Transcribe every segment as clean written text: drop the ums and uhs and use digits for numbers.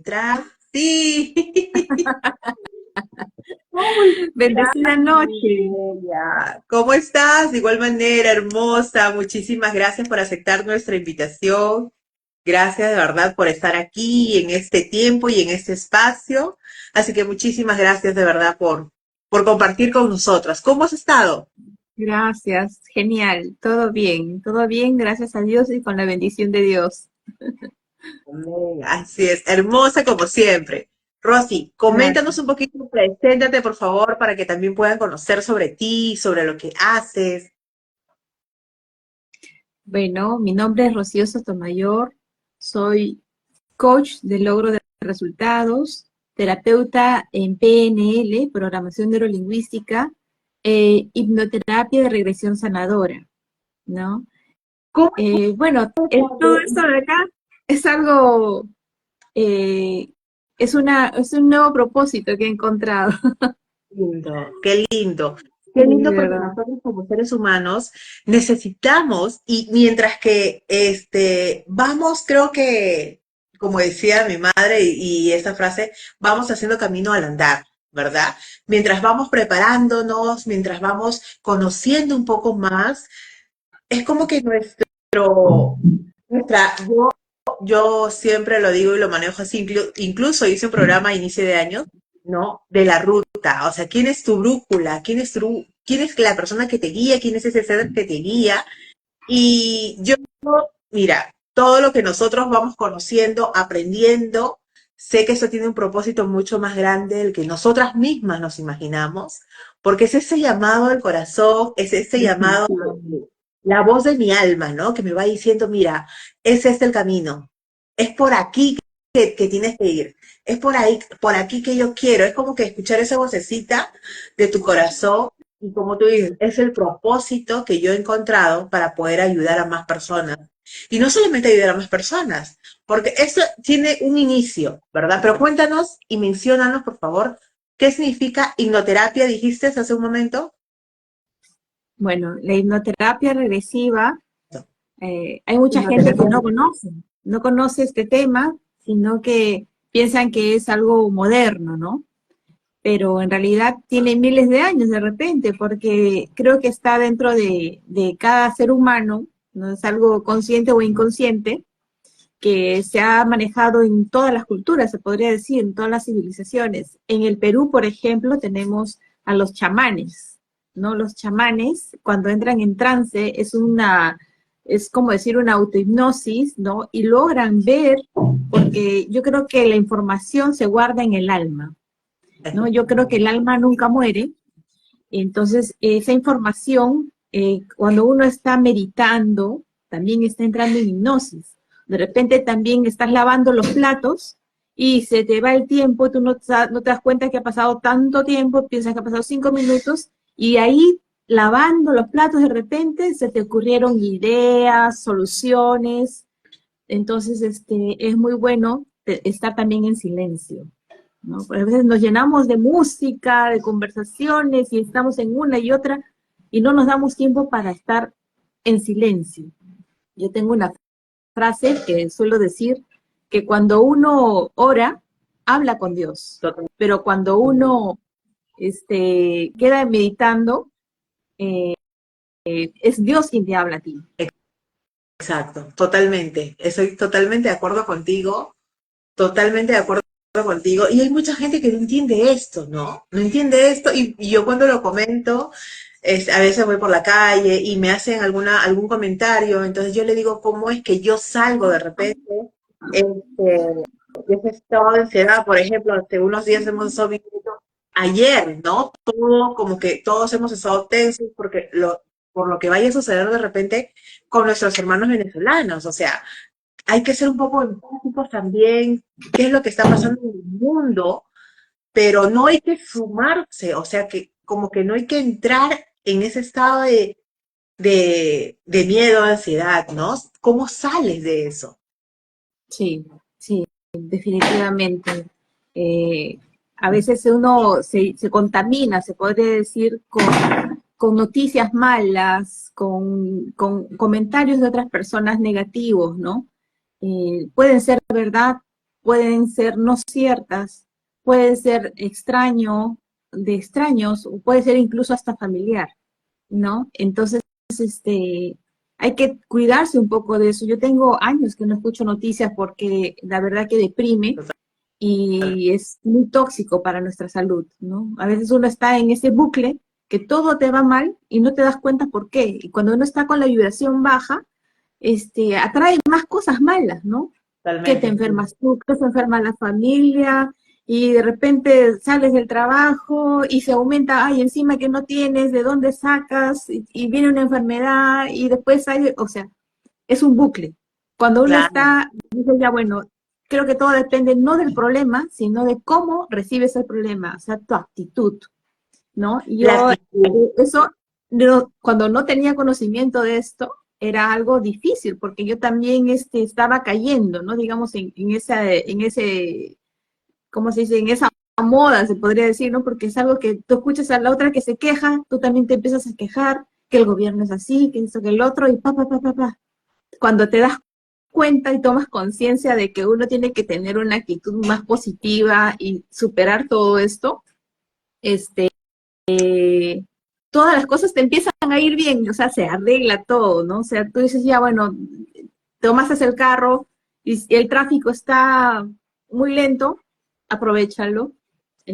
Entrar. Sí. ¿Cómo Bendecida estás, noche. Mireya? ¿Cómo estás? De igual manera, hermosa. Muchísimas gracias por aceptar nuestra invitación. Gracias de verdad por estar aquí en este tiempo y en este espacio. Así que muchísimas gracias de verdad por compartir con nosotras. ¿Cómo has estado? Gracias. Genial. Todo bien, gracias a Dios y con la bendición de Dios. Amén. Así es, hermosa como siempre. Rosy, coméntanos Gracias. un poquito, preséntate por favor para que también puedan conocer sobre ti, sobre lo que haces. Bueno, mi nombre es Rocío Sotomayor. Soy coach de logro de resultados, terapeuta en PNL, programación neurolingüística, hipnoterapia de regresión sanadora, ¿no? ¿Cómo Bueno, todo estás? esto de acá es algo, eh, es un nuevo propósito que he encontrado. Lindo, qué lindo. Qué Sí, lindo de porque verdad. nosotros como seres humanos necesitamos, y mientras que vamos, creo que, como decía mi madre y esta frase, vamos haciendo camino al andar, ¿verdad? Mientras vamos preparándonos, mientras vamos conociendo un poco más, es como que yo siempre lo digo y lo manejo así, incluso hice un programa a inicio de año, ¿no? De la ruta, o sea, ¿quién es tu brújula? ¿Quién es la persona que te guía? ¿Quién es ese ser que te guía? Y yo, mira, todo lo que nosotros vamos conociendo, aprendiendo, sé que eso tiene un propósito mucho más grande del que nosotras mismas nos imaginamos, porque es ese llamado al corazón, es ese llamado, Definitivamente. la voz de mi alma, ¿no? Que me va diciendo, mira, ese es el camino, es por aquí que tienes que ir, es por ahí, por aquí que yo quiero, es como que escuchar esa vocecita de tu corazón y como tú dices, es el propósito que yo he encontrado para poder ayudar a más personas. Y no solamente ayudar a más personas, porque eso tiene un inicio, ¿verdad? Pero cuéntanos y menciónanos, por favor, qué significa hipnoterapia, dijiste hace un momento. Bueno, la hipnoterapia regresiva, hay mucha gente que Hipnoterapia. no conoce este tema, sino que piensan que es algo moderno, ¿no? Pero en realidad tiene miles de años de repente, porque creo que está dentro de cada ser humano, no es algo consciente o inconsciente, que se ha manejado en todas las culturas, se podría decir, en todas las civilizaciones. En el Perú, por ejemplo, tenemos a los chamanes, ¿no? Los chamanes, cuando entran en trance, es como decir una autohipnosis, ¿no? Y logran ver, porque yo creo que la información se guarda en el alma, ¿no? Yo creo que el alma nunca muere, entonces esa información, cuando uno está meditando, también está entrando en hipnosis. De repente también estás lavando los platos y se te va el tiempo, tú no te das cuenta que ha pasado tanto tiempo, piensas que ha pasado 5 minutos y ahí lavando los platos de repente se te ocurrieron ideas, soluciones. Entonces, es muy bueno estar también en silencio, ¿no? Porque a veces nos llenamos de música, de conversaciones y estamos en una y otra y no nos damos tiempo para estar en silencio. Yo tengo una frase que suelo decir que cuando uno ora, habla con Dios, pero cuando uno queda meditando, es Dios quien te habla a ti. Exacto, totalmente. Estoy totalmente de acuerdo contigo, totalmente de acuerdo contigo. Y hay mucha gente que no entiende esto, ¿no? No entiende esto y yo cuando lo comento, a veces voy por la calle y me hacen algún comentario, entonces yo le digo, ¿cómo es que yo salgo de repente de ese estado de ansiedad? Por ejemplo, hace unos días hemos estado viviendo, ayer, ¿no? Todo, como que todos hemos estado tensos por lo que vaya a suceder de repente con nuestros hermanos venezolanos, o sea, hay que ser un poco empáticos también, qué es lo que está pasando en el mundo, pero no hay que sumarse, o sea, que como que no hay que entrar en ese estado de miedo, ansiedad, ¿no? ¿Cómo sales de eso? Sí, sí, definitivamente. Eh, a veces uno se contamina, se podría decir, con noticias malas, con comentarios de otras personas negativos, ¿no? Pueden ser verdad, pueden ser no ciertas, puede ser extraño, de extraños, o puede ser incluso hasta familiar, ¿no? Entonces, hay que cuidarse un poco de eso. Yo tengo años que no escucho noticias porque la verdad que deprime y es muy tóxico para nuestra salud, ¿no? A veces uno está en ese bucle que todo te va mal y no te das cuenta por qué. Y cuando uno está con la vibración baja, atrae más cosas malas, ¿no? Que te Totalmente. enfermas tú, que se enferma la familia, y de repente sales del trabajo y se aumenta, ay, encima que no tienes, de dónde sacas, y viene una enfermedad, y después hay, o sea, es un bucle. Cuando uno Claro, está, dice ya, bueno, creo que todo depende no del problema, sino de cómo recibes el problema, o sea, tu actitud, ¿no? Y la yo, actitud. eso, cuando no tenía conocimiento de esto, era algo difícil, porque yo también estaba cayendo, ¿no? Digamos, en ese, ¿cómo se dice? En esa moda, se podría decir, ¿no? Porque es algo que tú escuchas a la otra que se queja, tú también te empiezas a quejar, que el gobierno es así, que esto, que el otro, y pa, pa, pa, pa, pa. Cuando te das cuenta y tomas conciencia de que uno tiene que tener una actitud más positiva y superar todo esto, este, todas las cosas te empiezan a ir bien, o sea, se arregla todo, ¿no? O sea, tú dices, ya, bueno, tomaste el carro y el tráfico está muy lento, aprovéchalo,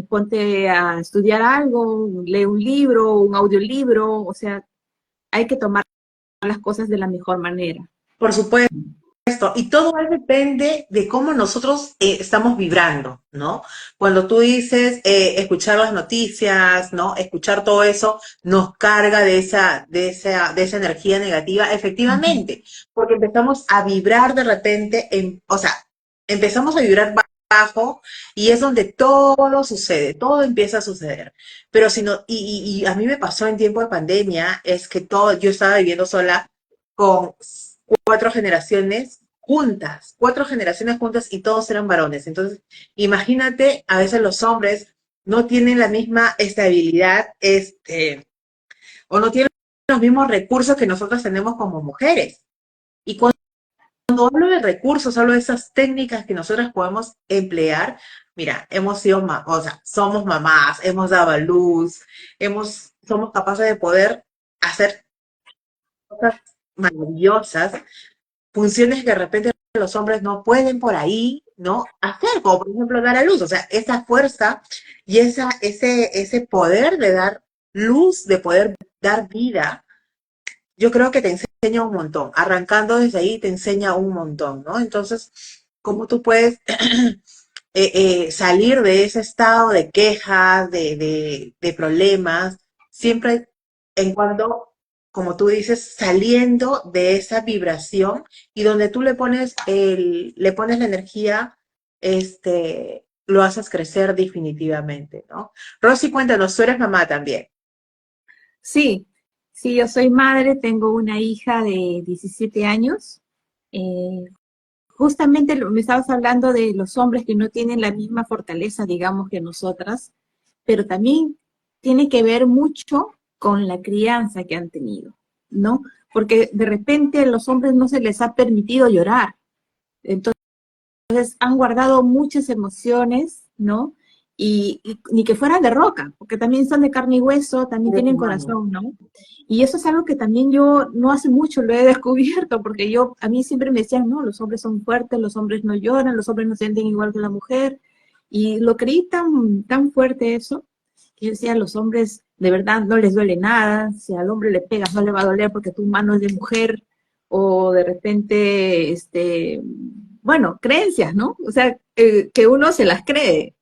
ponte a estudiar algo, lee un libro, un audiolibro, o sea, hay que tomar las cosas de la mejor manera. Por supuesto. Y todo depende de cómo nosotros estamos vibrando, ¿no? Cuando tú dices escuchar las noticias, ¿no? Escuchar todo eso nos carga de esa energía negativa, efectivamente, porque empezamos a vibrar de repente, o sea, empezamos a vibrar bajo y es donde todo sucede, todo empieza a suceder. Pero si no, y a mí me pasó en tiempo de pandemia, es que yo estaba viviendo sola con cuatro generaciones cuatro generaciones juntas y todos eran varones. Entonces, imagínate, a veces los hombres no tienen la misma estabilidad, o no tienen los mismos recursos que nosotros tenemos como mujeres. Y cuando hablo de recursos, hablo de esas técnicas que nosotras podemos emplear. Mira, hemos sido, o sea, somos mamás, hemos dado a luz, somos capaces de poder hacer cosas maravillosas, funciones que de repente los hombres no pueden por ahí, ¿no? Hacer, como por ejemplo dar a luz, o sea, esa fuerza y ese poder de dar luz, de poder dar vida, yo creo que te enseña un montón. Arrancando desde ahí te enseña un montón, ¿no? Entonces, ¿cómo tú puedes salir de ese estado de quejas, de problemas, siempre en cuando, como tú dices, saliendo de esa vibración y donde tú le pones la energía, lo haces crecer definitivamente, ¿no? Rosy, cuéntanos, tú eres mamá también. Sí, sí, yo soy madre, tengo una hija de 17 años. Eh, Justamente me estabas hablando de los hombres que no tienen la misma fortaleza, digamos, que nosotras, pero también tiene que ver mucho con la crianza que han tenido, ¿no? Porque de repente a los hombres no se les ha permitido llorar, entonces han guardado muchas emociones, ¿no? Y ni que fueran de roca, porque también son de carne y hueso, también Eres tienen humano. corazón, ¿no? Y eso es algo que también yo no hace mucho lo he descubierto, porque a mí siempre me decían, no, los hombres son fuertes, los hombres no lloran, los hombres no sienten igual que la mujer, y lo creí tan fuerte eso, que yo decía, los hombres de verdad no les duele nada, si al hombre le pegas no le va a doler porque tu mano es de mujer, o de repente, bueno, creencias, ¿no? O sea, que uno se las cree,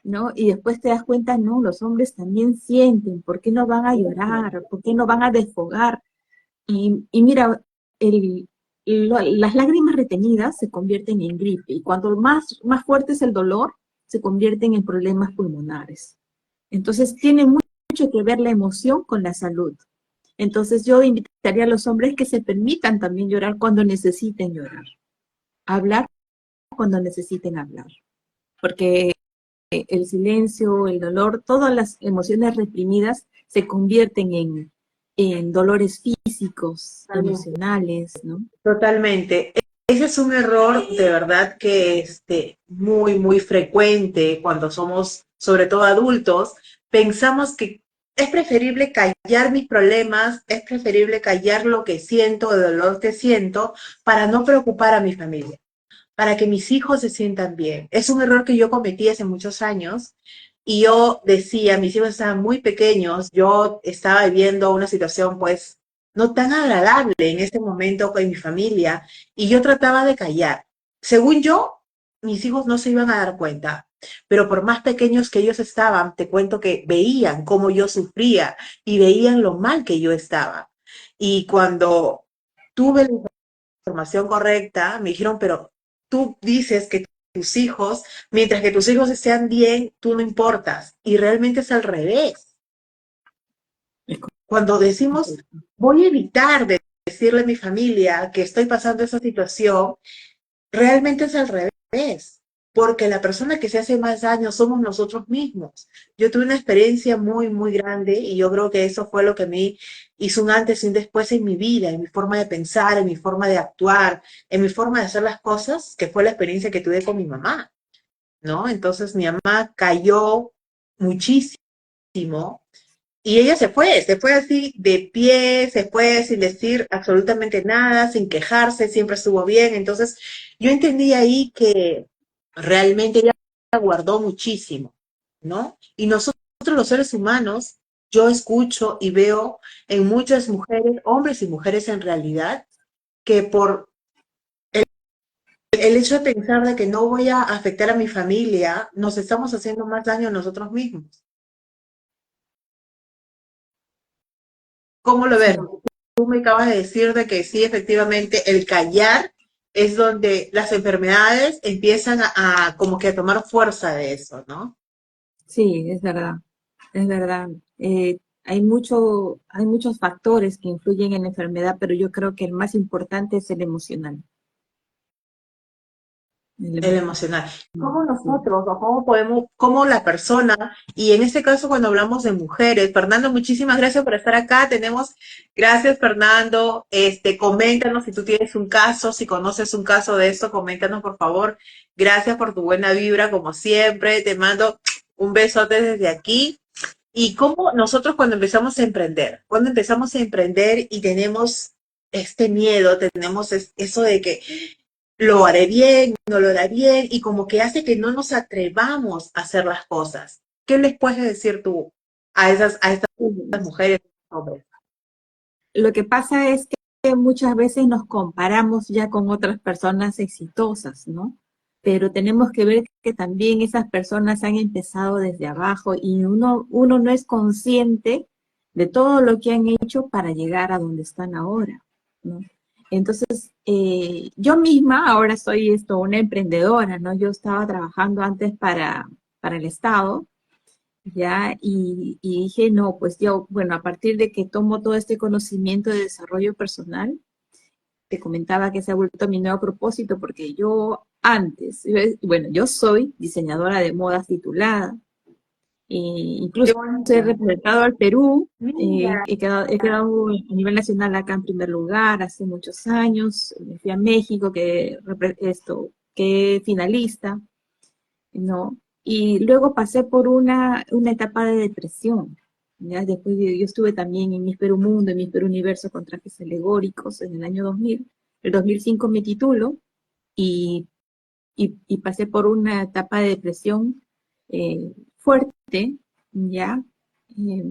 ¿no? Y después te das cuenta, no, los hombres también sienten, ¿por qué no van a llorar? ¿Por qué no van a desfogar? Y mira, el, las lágrimas retenidas se convierten en gripe y cuando más fuerte es el dolor, se convierten en problemas pulmonares. Entonces tiene mucho que ver la emoción con la salud. Entonces yo invitaría a los hombres que se permitan también llorar cuando necesiten llorar, hablar cuando necesiten hablar, porque el silencio, el dolor, todas las emociones reprimidas se convierten en dolores físicos, Totalmente. emocionales, ¿no? Totalmente. ese es un error de verdad que muy, muy frecuente cuando somos, sobre todo adultos. Pensamos que es preferible callar mis problemas, es preferible callar lo que siento, el dolor que siento, para no preocupar a mi familia, para que mis hijos se sientan bien. Es un error que yo cometí hace muchos años y yo decía, mis hijos estaban muy pequeños, yo estaba viviendo una situación pues no tan agradable en este momento con mi familia y yo trataba de callar. Según yo, mis hijos no se iban a dar cuenta, pero por más pequeños que ellos estaban, te cuento que veían cómo yo sufría y veían lo mal que yo estaba. Y cuando tuve la información correcta, me dijeron, pero tú dices que tus hijos, mientras que tus hijos estén bien, tú no importas. Y realmente es al revés. Cuando decimos, voy a evitar de decirle a mi familia que estoy pasando esa situación, realmente es al revés, porque la persona que se hace más daño somos nosotros mismos. Yo tuve una experiencia muy, muy grande y yo creo que eso fue lo que a mí hizo un antes y un después en mi vida, en mi forma de pensar, en mi forma de actuar, en mi forma de hacer las cosas, que fue la experiencia que tuve con mi mamá, ¿no? Entonces mi mamá cayó muchísimo y ella se fue así de pie, se fue sin decir absolutamente nada, sin quejarse, siempre estuvo bien. Entonces, yo entendí ahí que realmente ella guardó muchísimo, ¿no? Y nosotros los seres humanos, yo escucho y veo en muchas mujeres, hombres y mujeres en realidad, que por el hecho de pensar de que no voy a afectar a mi familia, nos estamos haciendo más daño a nosotros mismos. ¿Cómo lo ves? Sí, Tú me acabas de decir de que sí, efectivamente, el callar es donde las enfermedades empiezan a como que a tomar fuerza de eso, ¿no? sí, es verdad, es verdad. Hay muchos factores que influyen en la enfermedad, pero yo creo que el más importante es el emocional. El El emocional. ¿Cómo sí. nosotros o cómo podemos, cómo la persona, y en este caso cuando hablamos de mujeres, Fernando, muchísimas gracias por estar acá. Gracias Fernando, coméntanos si tú tienes un caso, si conoces un caso de esto, coméntanos por favor. Gracias por tu buena vibra, como siempre. Te mando un besote desde aquí. Y cómo nosotros cuando empezamos a emprender y tenemos este miedo, tenemos eso de que lo haré bien, no lo haré bien, y como que hace que no nos atrevamos a hacer las cosas. ¿Qué les puedes decir tú a estas mujeres, hombres? Lo que pasa es que muchas veces nos comparamos ya con otras personas exitosas, ¿no? Pero tenemos que ver que también esas personas han empezado desde abajo y uno no es consciente de todo lo que han hecho para llegar a donde están ahora, ¿no? Entonces, yo misma ahora soy una emprendedora, ¿no? Yo estaba trabajando antes para el Estado, ya, y dije, no, pues yo, bueno, a partir de que tomo todo este conocimiento de desarrollo personal, te comentaba que se ha vuelto mi nuevo propósito, porque yo antes, bueno, yo soy diseñadora de modas titulada, Qué incluso he bonito. representado al Perú, Mira, he quedado a nivel nacional acá en primer lugar hace muchos años, me fui a México, que finalista, ¿no? Y luego pasé por una etapa de depresión. ¿Ya? Después yo estuve también en Miss Perú Mundo, en Miss Perú Universo con trajes alegóricos en el año 2000. El 2005 me titulo y, y pasé por una etapa de depresión fuerte, ¿ya? Eh,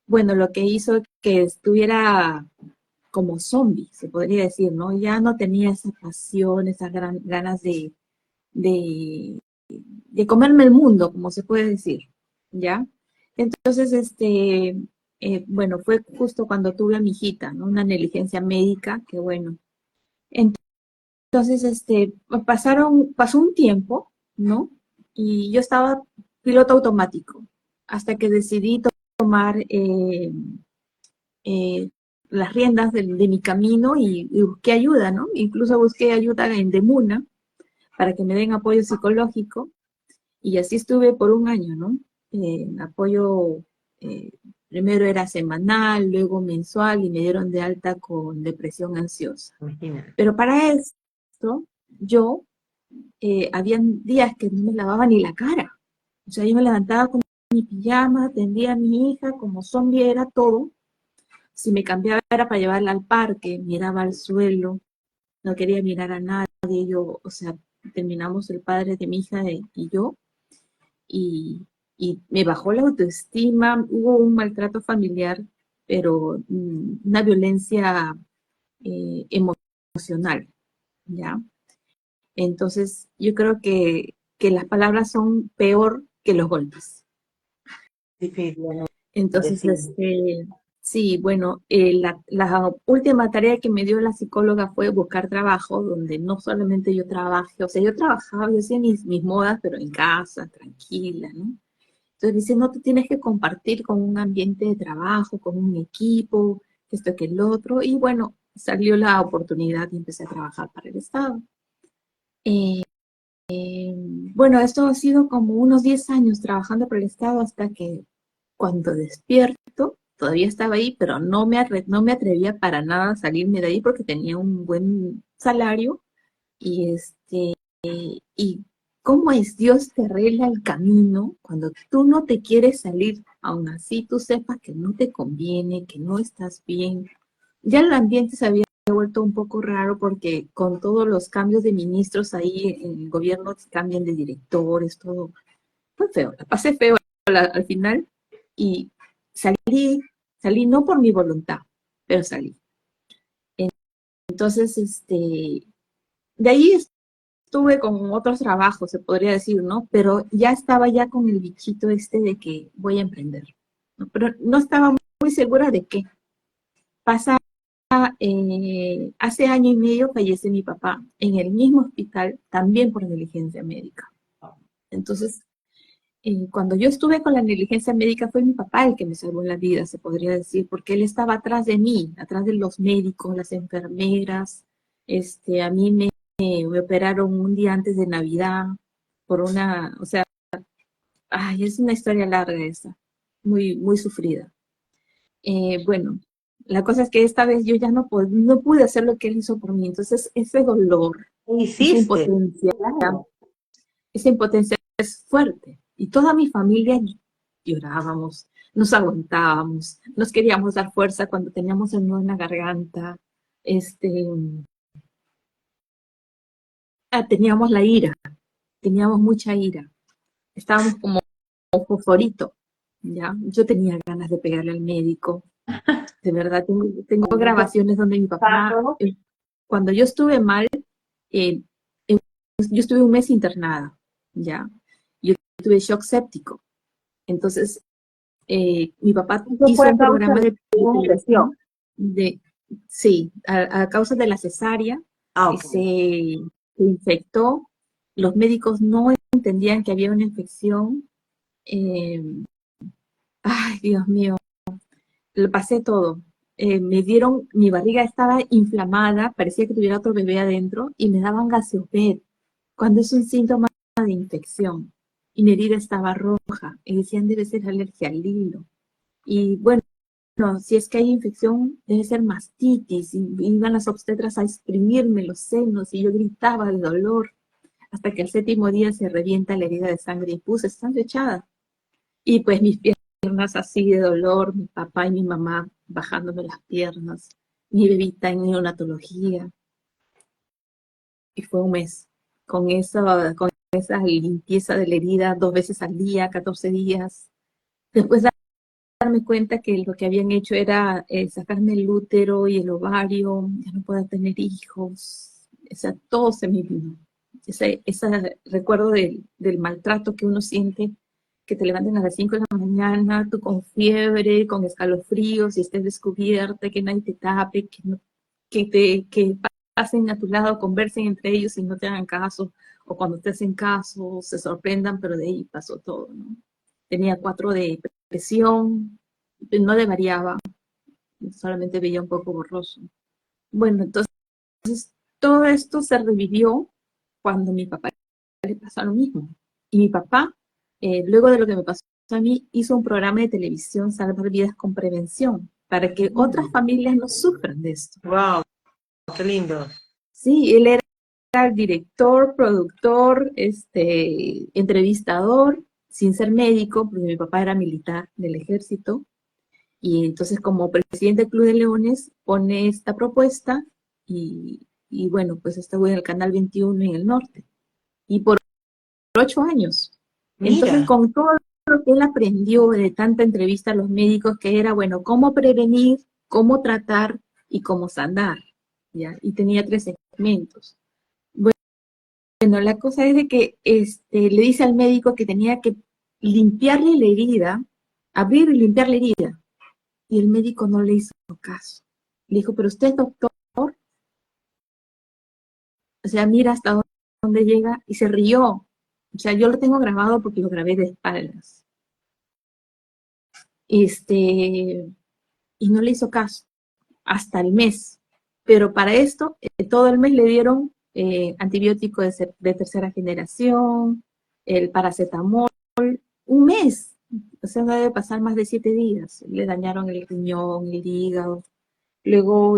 bueno, lo que hizo que estuviera como zombie, se podría decir, ¿no? Ya no tenía esa pasión, esas ganas de de comerme el mundo, como se puede decir, ¿ya? Entonces, bueno, fue justo cuando tuve a mi hijita, ¿no? Una negligencia médica, que bueno. Entonces, pasó un tiempo, ¿no? Y yo estaba piloto automático, hasta que decidí tomar eh, las riendas de mi camino y busqué ayuda, ¿no? Incluso busqué ayuda en Demuna para que me den apoyo psicológico. Y así estuve por un año, ¿no? En apoyo Primero era semanal, luego mensual y me dieron de alta con depresión ansiosa. Imagínate. Pero para esto, yo, habían días que no me lavaba ni la cara. O sea, yo me levantaba con mi pijama, atendía a mi hija, como zombie era todo. Si me cambiaba era para llevarla al parque, miraba al suelo, no quería mirar a nadie. Yo, o sea, terminamos el padre de mi hija y yo, y, y me bajó la autoestima, hubo un maltrato familiar, pero una violencia emocional, ¿ya? Entonces, yo creo que las palabras son peor que los golpes. Definitivamente Entonces, sí. sí, bueno, la última tarea que me dio la psicóloga fue buscar trabajo, donde no solamente yo trabaje, o sea, yo trabajaba, yo hacía mis modas, pero en casa, tranquila, ¿no? Entonces dice, no te tienes que compartir con un ambiente de trabajo, con un equipo, esto que el otro, y bueno, salió la oportunidad y empecé a trabajar para el Estado. Eh, bueno, esto ha sido como unos 10 años trabajando para el Estado hasta que cuando despierto, todavía estaba ahí, pero no me atrevía para nada a salirme de ahí porque tenía un buen salario y y cómo es Dios te arregla el camino cuando tú no te quieres salir, aún así tú sepas que no te conviene, que no estás bien. Ya el ambiente se había vuelto un poco raro porque con todos los cambios de ministros ahí en el gobierno cambian de directores, todo fue feo, la pasé feo al final y salí, salí no por mi voluntad, pero salí. Entonces, de ahí estuve con otros trabajos, se podría decir, ¿no? Pero ya estaba ya con el bichito de que voy a emprender, ¿no? Pero no estaba muy segura de qué. Pasa, hace año y medio fallece mi papá en el mismo hospital, también por negligencia médica. Entonces, cuando yo estuve con la negligencia médica fue mi papá el que me salvó la vida, se podría decir, porque él estaba atrás de mí, atrás de los médicos, las enfermeras. A mí me operaron un día antes de Navidad por una, o sea, ay, es una historia larga esa, muy, muy sufrida. Bueno, la cosa es que esta vez yo ya no pude hacer lo que él hizo por mí, entonces ese dolor, ¿Qué esa hiciste? impotencia, Claro. esa impotencia es fuerte. Y toda mi familia llorábamos, nos aguantábamos, nos queríamos dar fuerza cuando teníamos el nudo en la garganta, este, teníamos la ira, teníamos mucha ira, estábamos como un fosforito, ¿ya? Yo tenía ganas de pegarle al médico, de verdad, tengo Con mucho grabaciones donde mi papá, paso. cuando yo estuve mal, eh, yo estuve un mes internada, ¿ya? Yo tuve shock séptico, entonces mi papá Eso hizo fue a un causa programa de de una infección. televisión sí, a causa de la cesárea, Ah, que ok. se infectó, los médicos no entendían que había una infección. eh, Ay, Dios mío, lo pasé todo. Mi barriga estaba inflamada, parecía que tuviera otro bebé adentro y me daban gaseoped, cuando es un síntoma de infección. Y mi herida estaba roja y decían debe ser alergia al hilo. Y bueno, si es que hay infección, debe ser mastitis. Y iban las obstetras a exprimirme los senos y yo gritaba de dolor hasta que el séptimo día se revienta la herida de sangre y puse estando echada. Y pues mis piernas así de dolor, mi papá y mi mamá bajándome las piernas, mi bebita en neonatología. Y fue un mes con esa limpieza de la herida 2 veces al día, 14 días. Después darme cuenta que lo que habían hecho era sacarme el útero y el ovario, ya no puedo tener hijos, o sea, todo se me vino. Ese recuerdo del maltrato que uno siente, que te levanten a las 5 de la mañana, tú con fiebre, con escalofríos y estés descubierta, que nadie te tape, que pasen a tu lado, conversen entre ellos y no te hagan caso, o cuando te hacen caso, se sorprendan, pero de ahí pasó todo, ¿no? Tenía 4 de presión, no le variaba, solamente veía un poco borroso. Bueno, entonces todo esto se revivió cuando a mi papá le pasó lo mismo. Y mi papá, luego de lo que me pasó a mí, hizo un programa de televisión, Salvar Vidas con Prevención, para que otras familias no sufran de esto. Wow, qué lindo. Sí, él era director, productor, entrevistador, sin ser médico, porque mi papá era militar del ejército, y entonces como presidente del Club de Leones pone esta propuesta y bueno, pues estuvo en el Canal 21 en el norte, y por 8 años. Entonces, Mira, con todo lo que él aprendió de tanta entrevista a los médicos, que era, bueno, cómo prevenir, cómo tratar y cómo sanar, ¿ya? Y tenía 3 segmentos. Bueno, la cosa es de que le dice al médico que tenía que limpiarle la herida, abrir y limpiar la herida. Y el médico no le hizo caso. Le dijo, pero usted es doctor, o sea, mira hasta dónde llega, y se rió. O sea, yo lo tengo grabado porque lo grabé de espaldas. Y no le hizo caso hasta el mes. Pero para esto, todo el mes le dieron antibiótico de tercera generación, el paracetamol, un mes. O sea, no debe pasar más de 7 días. Le dañaron el riñón, el hígado. Luego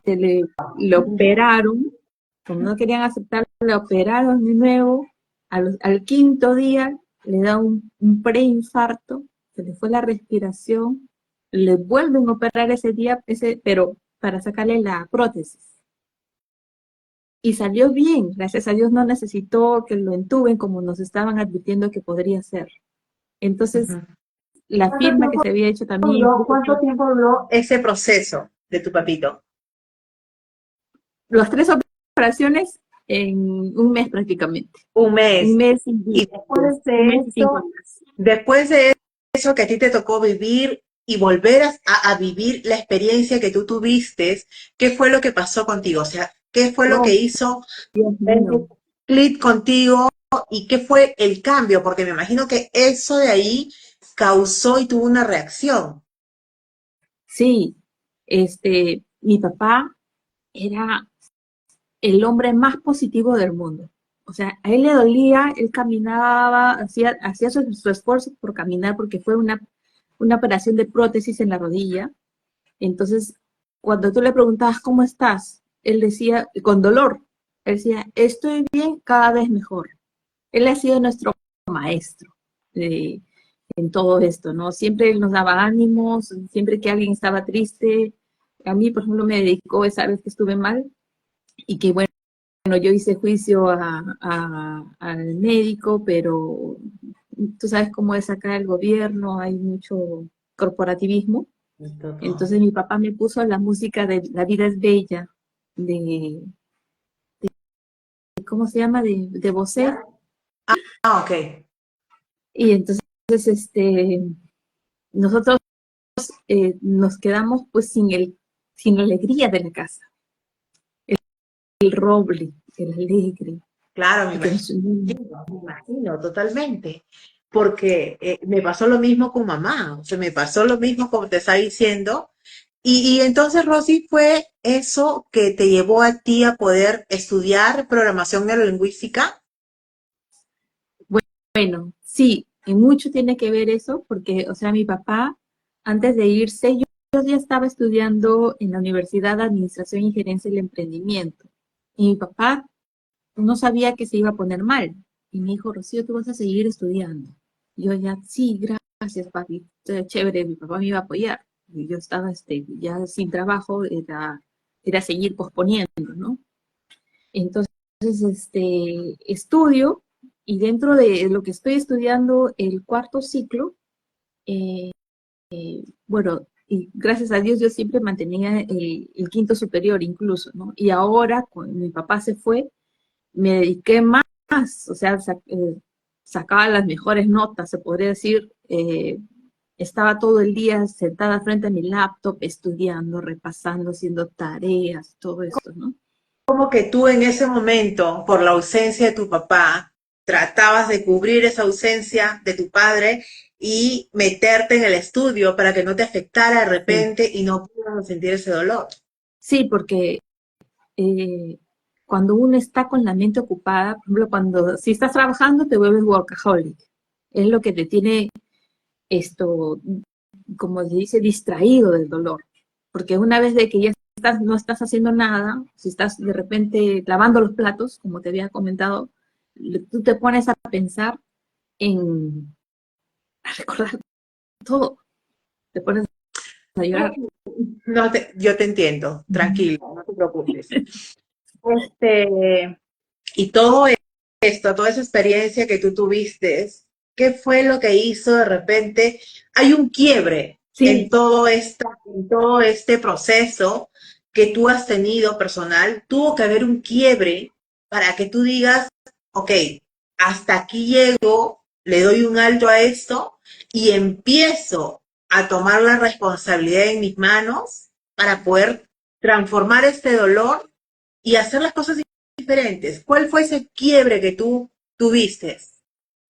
le operaron. Como no querían aceptar, le operaron de nuevo. Al quinto día le da un preinfarto, se le fue la respiración, le vuelven a operar ese día, pero para sacarle la prótesis. Y salió bien, gracias a Dios no necesitó que lo entuben como nos estaban advirtiendo que podría ser. Entonces, ujú. la firma que se había hecho también, ¿Cuánto tiempo duró ese proceso de tu papito? las 3 operaciones en un mes prácticamente, Un un mes. mes y Y 10 días, después un de mes y 5 eso, días. después de eso que a ti te tocó vivir y volver a vivir la experiencia que tú tuviste, ¿qué fue lo que pasó contigo? O sea, ¿qué fue lo que Oh, hizo Dios mío. ese clic contigo y qué fue el cambio? Porque me imagino que eso de ahí causó y tuvo una reacción. Sí, mi papá era el hombre más positivo del mundo. O sea, a él le dolía, él caminaba, hacía su esfuerzo por caminar porque fue una operación de prótesis en la rodilla. Entonces, cuando tú le preguntabas, ¿cómo estás? Él decía, con dolor, él decía, estoy bien, cada vez mejor. Él ha sido nuestro maestro de, en todo esto, ¿no? Siempre él nos daba ánimos, siempre que alguien estaba triste. A mí, por ejemplo, me dedicó esa vez que estuve mal y que, bueno, yo hice juicio al médico, pero tú sabes cómo es acá el gobierno, hay mucho corporativismo. Entonces mi papá me puso la música de La vida es bella, de ¿cómo se llama? De Bosé. Ah, ok. Y entonces, nosotros nos quedamos pues sin la alegría de la casa, el roble, el alegre, Claro, y que nos unimos. me imagino totalmente. Porque me pasó lo mismo con mamá, o sea, me pasó lo mismo como te está diciendo. Y entonces, Rosy, fue eso que te llevó a ti a poder estudiar programación neurolingüística. Bueno, sí, y mucho tiene que ver eso, porque, o sea, mi papá, antes de irse, yo ya estaba estudiando en la Universidad de Administración y Gerencia del Emprendimiento. Y mi papá no sabía que se iba a poner mal. Y me dijo, Rocío, tú vas a seguir estudiando. Y yo ya, sí, gracias, papi. Chévere, mi papá me iba a apoyar. Y yo estaba ya sin trabajo, era seguir posponiendo, ¿no? Entonces, estudio y dentro de lo que estoy estudiando, el cuarto ciclo, eh, bueno, y gracias a Dios yo siempre mantenía el quinto superior incluso, ¿no? Y ahora, cuando mi papá se fue, me dediqué más, o sea, sacaba las mejores notas, se podría decir, estaba todo el día sentada frente a mi laptop, estudiando, repasando, haciendo tareas, todo esto, ¿no? Como que tú en ese momento, por la ausencia de tu papá, tratabas de cubrir esa ausencia de tu padre y meterte en el estudio para que no te afectara de Sí, repente y no pudieras sentir ese dolor. sí, porque eh, cuando uno está con la mente ocupada, por ejemplo, si estás trabajando te vuelves workaholic, es lo que te tiene, esto, como se dice, distraído del dolor. Porque una vez de que ya no estás haciendo nada, si estás de repente lavando los platos, como te había comentado, tú te pones a pensar a recordar todo, te pones a llorar. No yo te entiendo, tranquilo, no te preocupes. Este, y todo esto, toda esa experiencia que tú tuviste, ¿qué fue lo que hizo de repente? Hay un quiebre Sí, en todo este proceso que tú has tenido personal. Tuvo que haber un quiebre para que tú digas, ok, hasta aquí llego, le doy un alto a esto y empiezo a tomar la responsabilidad en mis manos para poder transformar este dolor y hacer las cosas diferentes. ¿Cuál fue ese quiebre que tú tuviste?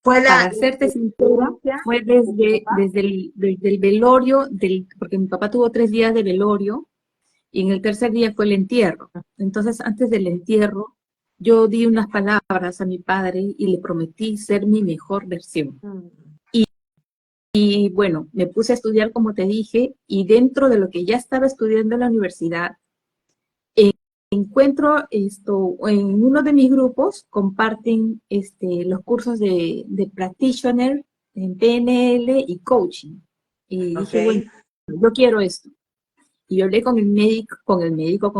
¿Fue la para serte sincera, experiencia? fue desde el velorio, porque mi papá tuvo 3 días de velorio y en el tercer día fue el entierro. Entonces, antes del entierro, yo di unas palabras a mi padre y le prometí ser mi mejor versión. Y bueno, me puse a estudiar, como te dije, y dentro de lo que ya estaba estudiando en la universidad, encuentro esto, en uno de mis grupos comparten los cursos de practitioner en PNL y coaching. Y Ok, dije, bueno, yo quiero esto. Y yo hablé con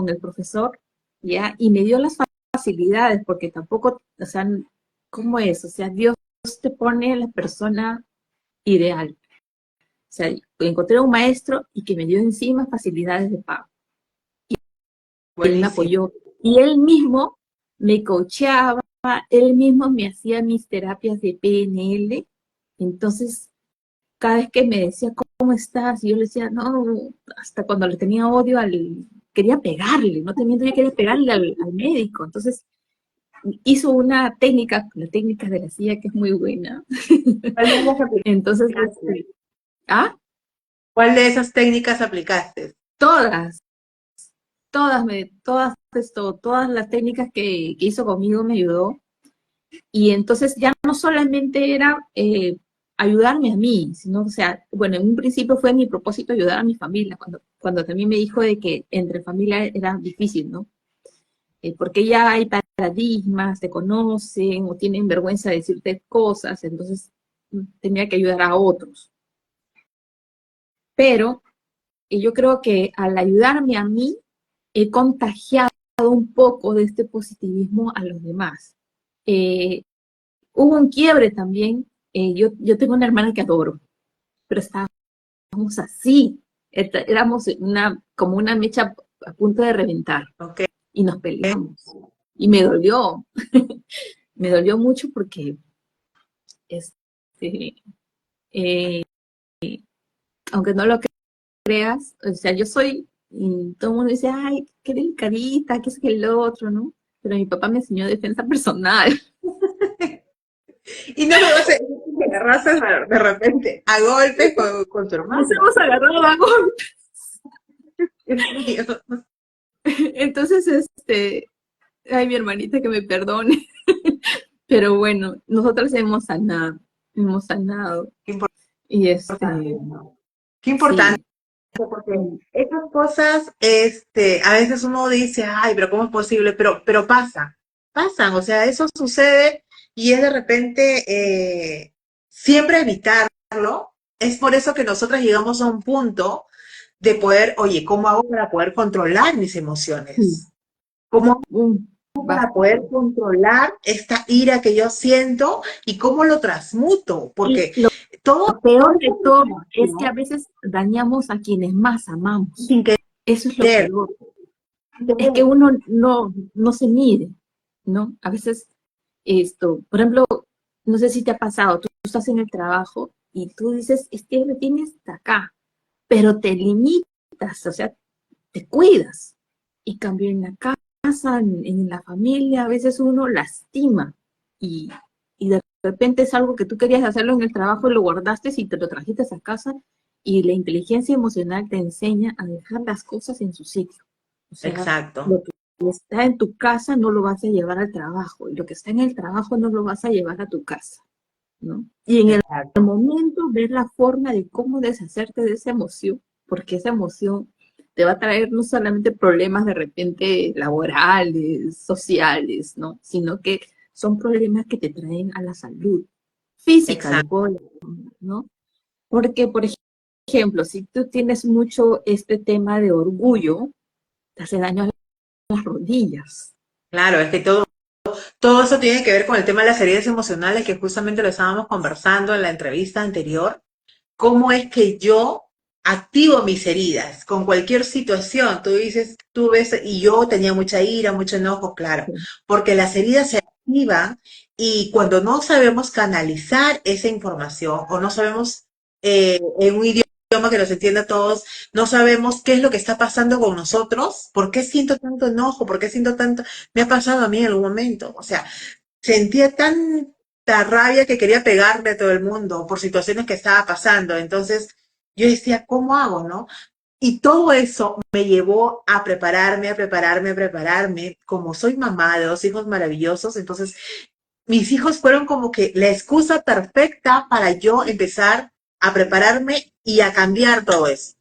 el profesor, ¿ya? Y me dio las facilidades, porque tampoco, o sea, ¿cómo es? O sea, Dios te pone la persona ideal. O sea, encontré un maestro y que me dio encima facilidades de pago. Él me buenísimo. apoyó. Y él mismo me coacheaba, él mismo me hacía mis terapias de PNL. Entonces, cada vez que me decía, ¿cómo estás? Y yo le decía, no, hasta cuando le tenía odio quería pegarle, no te miento, yo quería pegarle al médico. Entonces, hizo una técnica, la técnica de la silla, que es muy buena. ¿Cuál de esas Entonces, aplicaste? ¿ah? ¿Cuál de esas técnicas aplicaste? Todas, todas las técnicas que hizo conmigo me ayudó. Y entonces ya no solamente era ayudarme a mí, sino, o sea, bueno, en un principio fue mi propósito ayudar a mi familia, cuando también me dijo de que entre familia era difícil, ¿no? Porque ya hay paradigmas, te conocen o tienen vergüenza de decirte cosas, entonces tenía que ayudar a otros. Pero yo creo que al ayudarme a mí, he contagiado un poco de este positivismo a los demás. Eh, Hubo un quiebre también. Yo tengo una hermana que adoro, pero estábamos así. Éramos como una mecha a punto de reventar Ok. y nos peleamos. Y me dolió, me dolió mucho porque, este, eh, aunque no lo creas, o sea, yo soy, y todo el mundo dice, ay, qué delicadita, qué es que el otro, ¿no? Pero mi papá me enseñó defensa personal. Y no me vas a decir que te agarraste de repente a golpes con tu Nos hermana. hemos agarrado a golpes. En serio. Entonces, ay, mi hermanita que me perdone. Pero bueno, nosotros hemos sanado. Qué Y importante, ¿no? Qué importante, sí, porque esas cosas, a veces uno dice, ay, pero ¿cómo es posible? Pero pasan, o sea, eso sucede y es de repente siempre evitarlo. Es por eso que nosotras llegamos a un punto de poder, oye, ¿cómo hago para poder controlar mis sí, emociones? ¿Cómo para poder bastante. controlar esta ira que yo siento y cómo lo transmuto? Y Porque lo todo peor de todo es que a ¿no? veces dañamos a quienes más amamos. Sin Eso es lo querer. peor. Es que uno no se mide, ¿no? A veces por ejemplo, no sé si te ha pasado, tú estás en el trabajo y tú dices, es que me tienes hasta acá, pero te limitas, o sea, te cuidas. Y cambio en la casa, en la familia, a veces uno lastima y, y de repente es algo que tú querías hacerlo en el trabajo y lo guardaste y te lo trajiste a casa y la inteligencia emocional te enseña a dejar las cosas en su sitio. O sea, Exacto. lo que está en tu casa no lo vas a llevar al trabajo y lo que está en el trabajo no lo vas a llevar a tu casa. ¿no? Y en el Exacto. momento ver la forma de cómo deshacerte de esa emoción, porque esa emoción te va a traer no solamente problemas de repente laborales, sociales, ¿no? Sino que son problemas que te traen a la salud física, le Exacto. puedo llamar, ¿no? Porque, por ejemplo, si tú tienes mucho este tema de orgullo, te hace daño a las rodillas. Claro, es que todo eso tiene que ver con el tema de las heridas emocionales que justamente lo estábamos conversando en la entrevista anterior. ¿Cómo es que yo activo mis heridas con cualquier situación? Tú dices, tú ves, y yo tenía mucha ira, mucho enojo, claro, porque las heridas se activan y cuando no sabemos canalizar esa información o no sabemos en un idioma que nos entienda a todos, no sabemos qué es lo que está pasando con nosotros, por qué siento tanto enojo, por qué siento tanto, me ha pasado a mí en algún momento, o sea, sentía tanta rabia que quería pegarle a todo el mundo por situaciones que estaba pasando. Entonces yo decía, ¿cómo hago, no? Y todo eso me llevó a prepararme, a prepararme, a prepararme. Como soy mamá de dos hijos maravillosos, entonces mis hijos fueron como que la excusa perfecta para yo empezar a prepararme y a cambiar todo eso.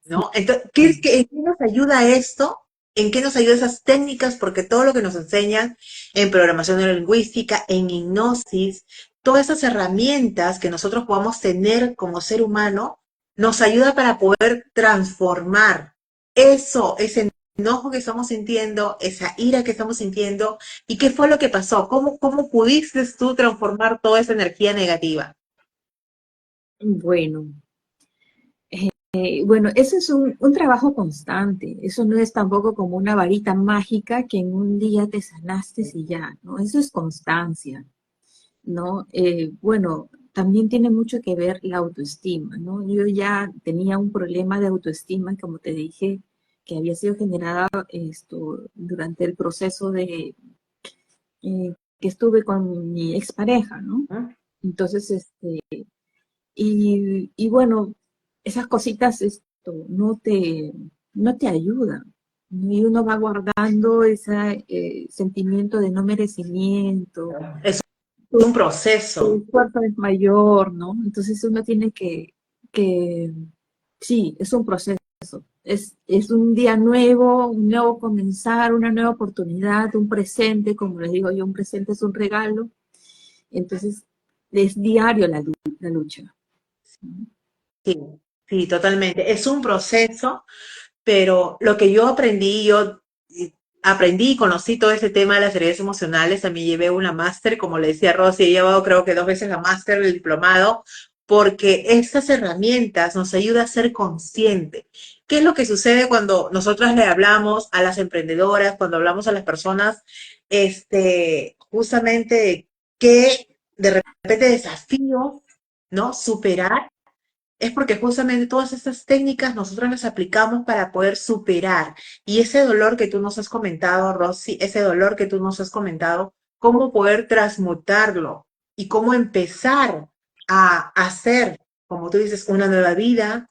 ¿No? Entonces, ¿en qué nos ayuda esto? ¿En qué nos ayuda esas técnicas? Porque todo lo que nos enseñan en programación neurolingüística, en hipnosis, todas esas herramientas que nosotros podamos tener como ser humano, nos ayuda para poder transformar eso, ese enojo que estamos sintiendo, esa ira que estamos sintiendo, y qué fue lo que pasó, cómo pudiste tú transformar toda esa energía negativa. Bueno, bueno, eso es un trabajo constante, eso no es tampoco como una varita mágica que en un día te sanaste y ya, ¿no? Eso es constancia, ¿no? Bueno, también tiene mucho que ver la autoestima, ¿no? Yo ya tenía un problema de autoestima, como te dije, que había sido generada durante el proceso que estuve con mi expareja, ¿no? ¿No? Entonces, y bueno, esas cositas no te ayudan, ¿no? Y uno va guardando ese sentimiento de no merecimiento, Es tu un proceso. esfuerzo es mayor, ¿no? Entonces uno tiene que sí, es un proceso, es un día nuevo, un nuevo comenzar, una nueva oportunidad, un presente, como les digo yo, un presente es un regalo, entonces es diario la lucha. Sí, sí, totalmente. Es un proceso, pero lo que yo aprendí, aprendí y conocí todo ese tema de las heridas emocionales. También llevé una máster, como le decía Rosy, he llevado creo que 2 veces la máster, el diplomado, porque estas herramientas nos ayudan a ser consciente. ¿Qué es lo que sucede cuando nosotras le hablamos a las emprendedoras, cuando hablamos a las personas, justamente qué de repente desafíos, ¿no? Superar es porque justamente todas estas técnicas nosotros las aplicamos para poder superar. Y ese dolor que tú nos has comentado, Rosy, ese dolor que tú nos has comentado, cómo poder transmutarlo y cómo empezar a hacer, como tú dices, una nueva vida.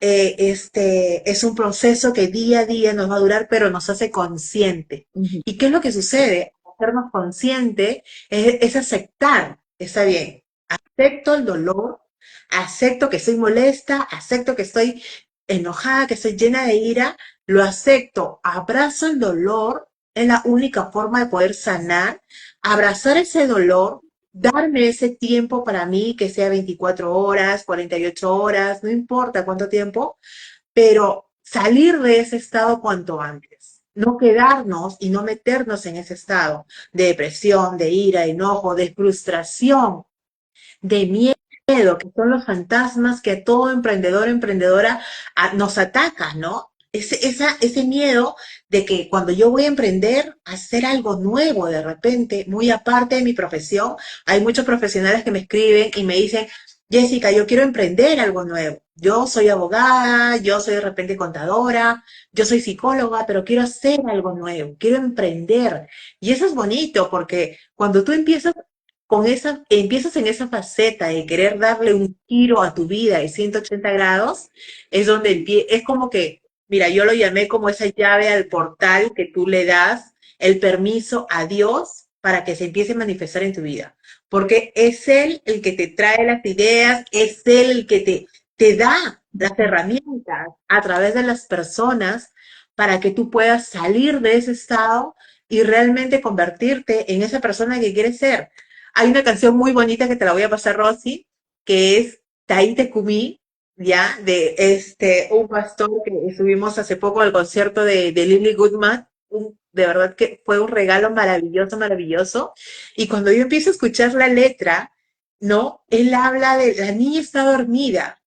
Es un proceso que día a día nos va a durar, pero nos hace consciente. Ujú. ¿Y qué es lo que sucede? Hacernos consciente es aceptar, está bien, acepto el dolor, acepto que estoy molesta, acepto que estoy enojada, que estoy llena de ira, lo acepto, abrazo el dolor, es la única forma de poder sanar, abrazar ese dolor, darme ese tiempo para mí, que sea 24 horas, 48 horas, no importa cuánto tiempo, pero salir de ese estado cuanto antes. No quedarnos y no meternos en ese estado de depresión, de ira, de enojo, de frustración, de miedo, que son los fantasmas que a todo emprendedor, emprendedora nos atacan, ¿no? Ese miedo de que cuando yo voy a emprender, hacer algo nuevo de repente, muy aparte de mi profesión, hay muchos profesionales que me escriben y me dicen, Jessica, yo quiero emprender algo nuevo. Yo soy abogada, yo soy de repente contadora, yo soy psicóloga, pero quiero hacer algo nuevo, quiero emprender. Y eso es bonito porque cuando tú empiezas en esa faceta de querer darle un giro a tu vida de 180 grados, es donde es como que, mira, yo lo llamé como esa llave al portal que tú le das el permiso a Dios para que se empiece a manifestar en tu vida. porque es Él el que te trae las ideas, es Él el que te da las herramientas a través de las personas para que tú puedas salir de ese estado y realmente convertirte en esa persona que quieres ser. Hay una canción muy bonita que te la voy a pasar, Rosy, que es Taite Kumi, ya, de un pastor que subimos hace poco al concierto de Lily Goodman. De verdad que fue un regalo maravilloso, maravilloso. Y cuando yo empiezo a escuchar la letra, ¿no? Él habla de la niña está dormida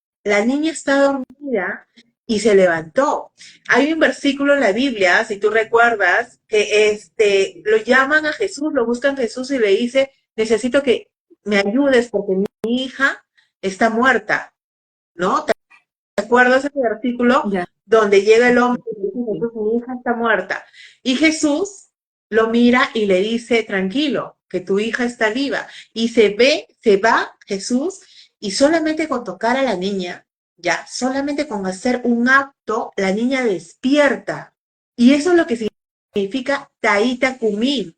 y se levantó. Hay un versículo en la Biblia, si tú recuerdas, que lo llaman a Jesús, lo buscan a Jesús y le dice, necesito que me ayudes porque mi hija está muerta, ¿no? ¿Te acuerdas ese versículo Ya. donde llega el hombre y dice, Jesús, mi hija está muerta? Y Jesús lo mira y le dice, tranquilo, que tu hija está viva. Y se va Jesús y solamente con tocar a la niña, ya, solamente con hacer un acto, la niña despierta. Y eso es lo que significa Taita Kumil,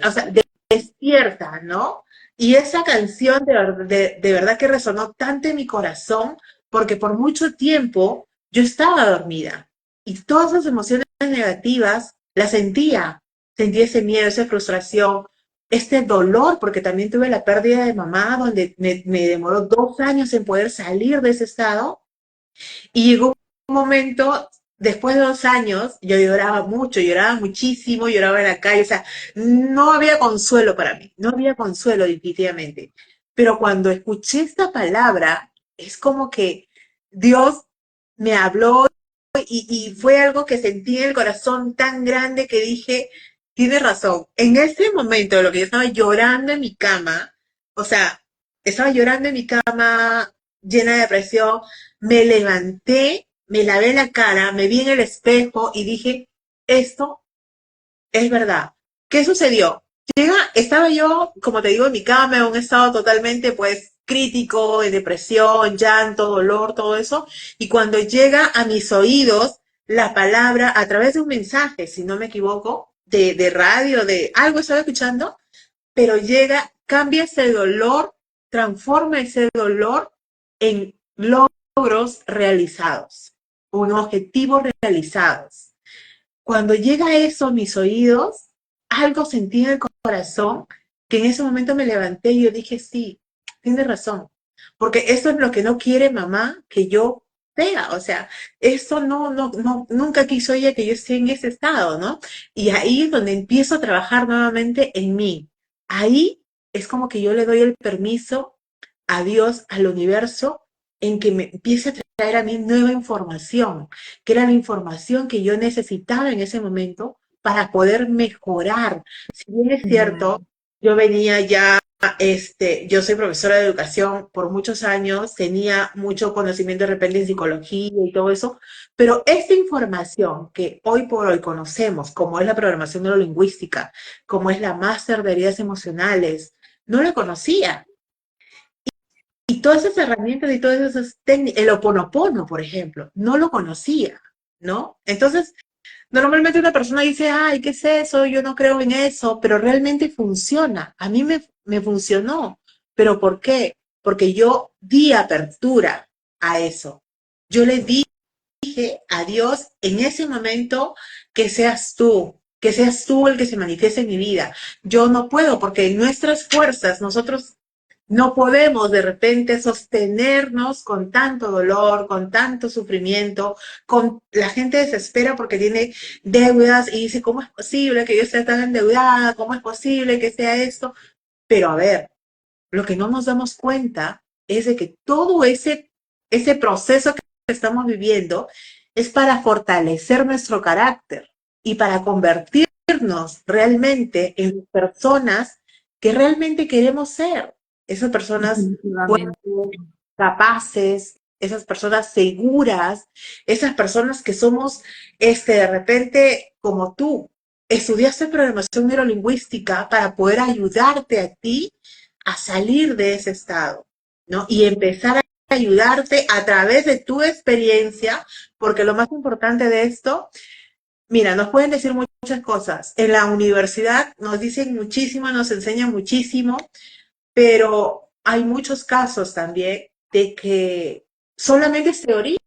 o sea, despierta, ¿no? Y esa canción de verdad que resonó tanto en mi corazón porque por mucho tiempo yo estaba dormida y todas las emociones negativas las sentía. Sentía ese miedo, esa frustración, este dolor, porque también tuve la pérdida de mamá, donde me demoró 2 años en poder salir de ese estado. Y llegó un momento, después de 2 años, yo lloraba mucho, lloraba muchísimo, lloraba en la calle, o sea, no había consuelo para mí, no había consuelo definitivamente. Pero cuando escuché esta palabra, es como que Dios me habló y fue algo que sentí en el corazón tan grande que dije, tienes razón. En ese momento, lo que yo estaba llorando en mi cama, o sea, estaba llorando en mi cama llena de depresión, me levanté, me lavé la cara, me vi en el espejo y dije, esto es verdad. ¿Qué sucedió? Estaba yo, como te digo, en mi cama, en un estado totalmente, pues, crítico, de depresión, llanto, dolor, todo eso. Y cuando llega a mis oídos la palabra a través de un mensaje, si no me equivoco, de radio, de algo estaba escuchando, pero llega, cambia ese dolor, transforma ese dolor en logros realizados, en objetivos realizados. Cuando llega eso a mis oídos, algo sentí en el corazón que en ese momento me levanté y yo dije, sí, tiene razón, porque eso es lo que no quiere mamá que yo sea, o sea, eso nunca quiso ella que yo esté en ese estado, ¿no? Y ahí es donde empiezo a trabajar nuevamente en mí. Ahí es como que yo le doy el permiso a Dios, al universo, en que me empiece a traer a mí nueva información, que era la información que yo necesitaba en ese momento para poder mejorar. Si bien es cierto, yo venía ya, yo soy profesora de educación por muchos años, tenía mucho conocimiento de repente en psicología y todo eso, pero esta información que hoy por hoy conocemos, como es la programación neurolingüística, como es la máster de heridas emocionales, no la conocía. Y todas esas herramientas y todas esas técnicas, el oponopono, por ejemplo, no lo conocía, ¿no? Entonces, normalmente una persona dice, ay, ¿qué es eso? Yo no creo en eso, pero realmente funciona. A mí me funcionó. ¿Pero por qué? Porque yo di apertura a eso. Yo le dije a Dios en ese momento que seas tú el que se manifieste en mi vida. Yo no puedo porque en nuestras fuerzas nosotros no podemos de repente sostenernos con tanto dolor, con tanto sufrimiento, con la gente desespera porque tiene deudas y dice, ¿cómo es posible que yo esté tan endeudada? ¿Cómo es posible que sea esto? Pero a ver, lo que no nos damos cuenta es de que todo ese proceso que estamos viviendo es para fortalecer nuestro carácter y para convertirnos realmente en personas que realmente queremos ser. Esas personas Definitivamente. fuertes, capaces, esas personas seguras, esas personas que somos, de repente, como tú, estudiaste programación neurolingüística para poder ayudarte a ti a salir de ese estado, ¿no? Y empezar a ayudarte a través de tu experiencia, porque lo más importante de esto, mira, nos pueden decir muchas cosas. En la universidad nos dicen muchísimo, nos enseñan muchísimo, pero hay muchos casos también de que solamente es teoría.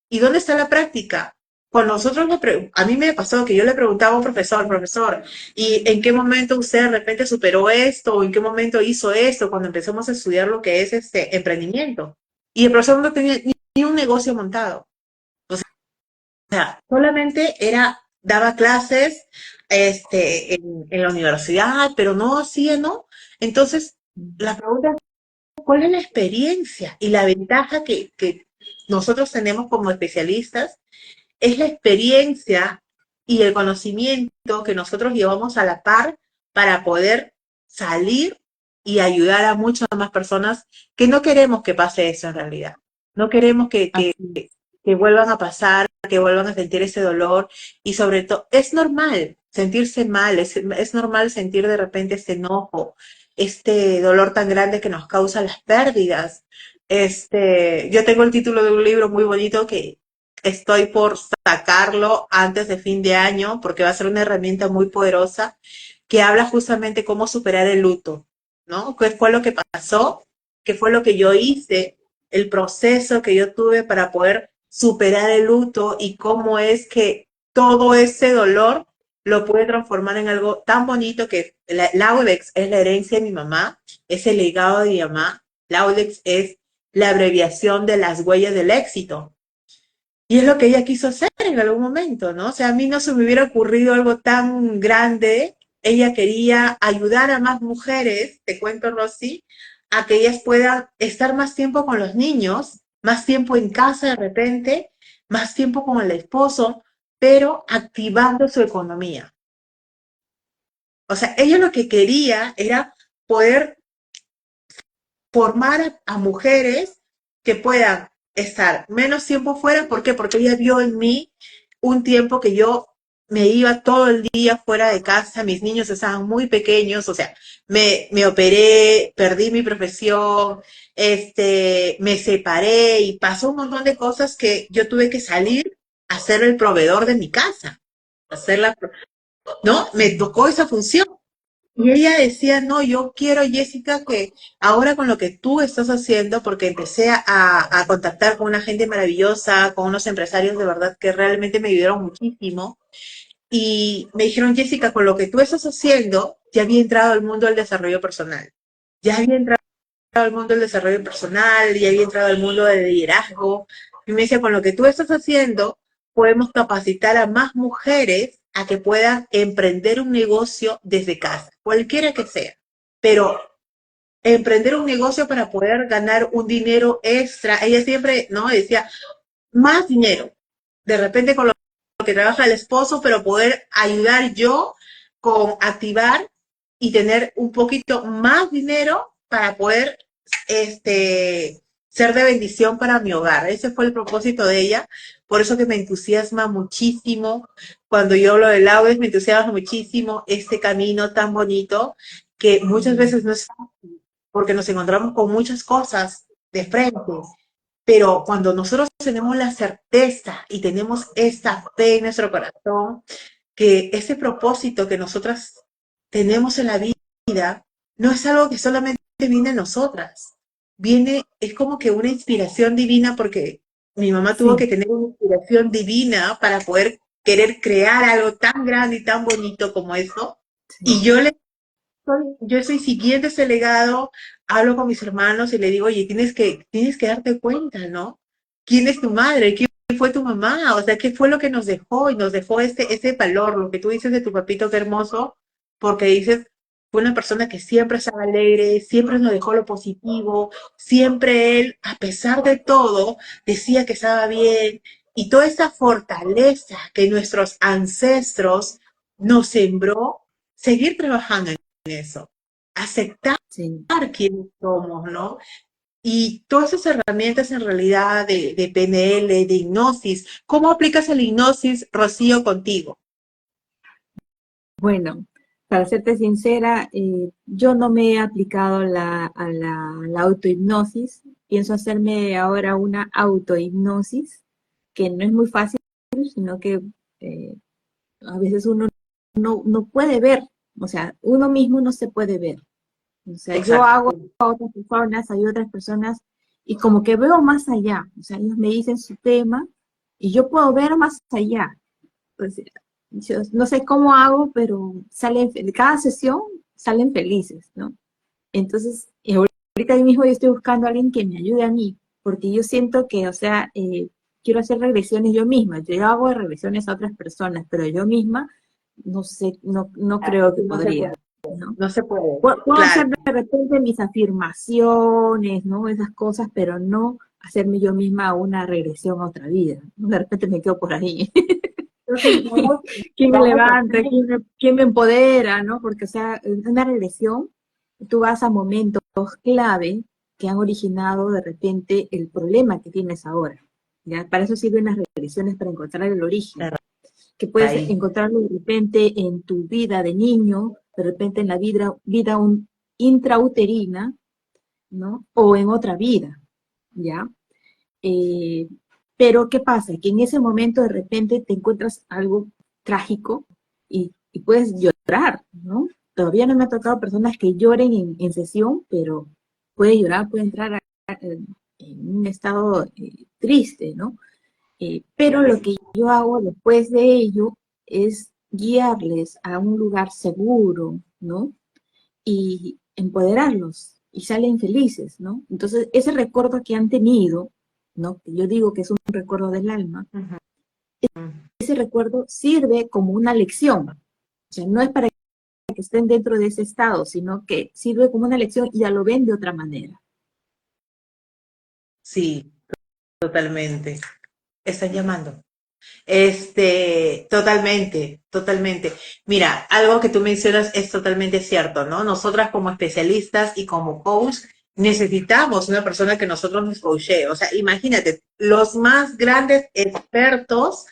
¿Y dónde está la práctica? Cuando nosotros a mí me pasó que yo le preguntaba a un profesor, profesor, ¿y en qué momento usted de repente superó esto? ¿O en qué momento hizo esto? Cuando empezamos a estudiar lo que es este emprendimiento. Y el profesor no tenía ni un negocio montado. O sea, solamente era, daba clases en la universidad, pero no hacía, ¿no? Entonces, la pregunta es, ¿cuál es la experiencia y la ventaja que nosotros tenemos como especialistas? Es la experiencia y el conocimiento que nosotros llevamos a la par para poder salir y ayudar a muchas más personas que no queremos que pase eso en realidad. No queremos Así que vuelvan a pasar, que vuelvan a sentir ese dolor y sobre todo es normal sentirse mal, es normal sentir de repente este enojo, este dolor tan grande que nos causa las pérdidas. Yo tengo el título de un libro muy bonito que estoy por sacarlo antes de fin de año porque va a ser una herramienta muy poderosa que habla justamente cómo superar el luto, ¿no? ¿Qué fue lo que pasó? ¿Qué fue lo que yo hice? El proceso que yo tuve para poder superar el luto y cómo es que todo ese dolor lo pude transformar en algo tan bonito que la Audex es la herencia de mi mamá, es el legado de mi mamá. La Audex es la abreviación de las huellas del éxito. Y es lo que ella quiso hacer en algún momento, ¿no? O sea, a mí no se me hubiera ocurrido algo tan grande. Ella quería ayudar a más mujeres, te cuento, Rosy, a que ellas puedan estar más tiempo con los niños, más tiempo en casa de repente, más tiempo con el esposo, pero activando su economía. O sea, ella lo que quería era poder formar a mujeres que puedan estar menos tiempo fuera. ¿Por qué? Porque ella vio en mí un tiempo que yo me iba todo el día fuera de casa, mis niños estaban muy pequeños, o sea, me operé, perdí mi profesión, me separé y pasó un montón de cosas que yo tuve que salir a ser el proveedor de mi casa, hacerla, ¿no? Me tocó esa función. Y ella decía, no, yo quiero, Jessica, que ahora con lo que tú estás haciendo, porque empecé a contactar con una gente maravillosa, con unos empresarios de verdad que realmente me ayudaron muchísimo, y me dijeron, Jessica, con lo que tú estás haciendo, ya había entrado al mundo del desarrollo personal. Ya había entrado al mundo del desarrollo personal, ya había entrado al mundo del liderazgo. Y me decía, con lo que tú estás haciendo, podemos capacitar a más mujeres a que puedan emprender un negocio desde casa, cualquiera que sea. Pero emprender un negocio para poder ganar un dinero extra. Ella siempre, ¿no? Decía, más dinero. De repente con lo que trabaja el esposo, pero poder ayudar yo con activar y tener un poquito más dinero para poder ser de bendición para mi hogar. Ese fue el propósito de ella. Por eso que me entusiasma muchísimo. Cuando yo hablo de laudes, me entusiasma muchísimo este camino tan bonito que muchas veces no es fácil porque nos encontramos con muchas cosas de frente, pero cuando nosotros tenemos la certeza y tenemos esta fe en nuestro corazón, que ese propósito que nosotras tenemos en la vida no es algo que solamente viene a nosotras. Viene, es como que una inspiración divina, porque mi mamá tuvo que sí, tener una inspiración divina para poder querer crear algo tan grande y tan bonito como eso. Y sí. yo estoy siguiendo ese legado, hablo con mis hermanos y le digo, oye, tienes que darte cuenta, ¿no? ¿Quién es tu madre? ¿Quién fue tu mamá? O sea, ¿qué fue lo que nos dejó? Y nos dejó ese valor, lo que tú dices de tu papito, qué hermoso, porque dices, fue una persona que siempre estaba alegre, siempre nos dejó lo positivo, siempre él, a pesar de todo, decía que estaba bien, y toda esa fortaleza que nuestros ancestros nos sembró, seguir trabajando eso, aceptar Sí. quiénes somos, ¿no? Y todas esas herramientas en realidad de PNL, de hipnosis, ¿cómo aplicas el hipnosis, Rocío, contigo? Bueno, para serte sincera, yo no me he aplicado la autohipnosis. Pienso hacerme ahora una autohipnosis, que no es muy fácil, sino que eh, a veces uno no puede ver, o sea, uno mismo no se puede ver. O sea, yo Exacto. hago a otras personas, hay otras personas, y como que veo más allá. O sea, ellos me dicen su tema y yo puedo ver más allá. Pues, yo no sé cómo hago, pero salen, de cada sesión salen felices, ¿no? Entonces, ahorita mismo yo estoy buscando a alguien que me ayude a mí, porque yo siento que, o sea, quiero hacer regresiones yo misma. Yo hago regresiones a otras personas, pero yo misma no sé, no creo que No se puede, podría, ¿no? no se puede. Puedo hacer Claro, de repente mis afirmaciones, ¿no? Esas cosas, pero no hacerme yo misma una regresión a otra vida. De repente me quedo por ahí. entonces ¿Quién me vamos a levanta? hacer, ¿Quién me empodera? ¿No? Porque, o sea, en una regresión, tú vas a momentos clave que han originado de repente el problema que tienes ahora. ¿Ya? Para eso sirven las regresiones, para encontrar el origen, que puedes ahí. encontrarlo de repente en tu vida de niño, de repente en la vida intrauterina, ¿no? O en otra vida, ¿ya? Eh, pero ¿qué pasa? Que en ese momento de repente te encuentras algo trágico y puedes llorar, ¿no? Todavía no me ha tocado personas que lloren en sesión, pero puede llorar, puede entrar en un estado triste, ¿no? Pero lo que yo hago después de ello es guiarles a un lugar seguro, ¿no? Y empoderarlos y salen felices, ¿no? Entonces, ese recuerdo que han tenido, ¿no? Que yo digo que es un recuerdo del alma, Ujú. ese recuerdo sirve como una lección. O sea, no es para que estén dentro de ese estado, sino que sirve como una lección y ya lo ven de otra manera. Sí, totalmente. Están llamando. Totalmente, totalmente. Mira, algo que tú mencionas es totalmente cierto, ¿no? Nosotras como especialistas y como coach necesitamos una persona que nosotros nos coachee. O sea, imagínate, los más grandes expertos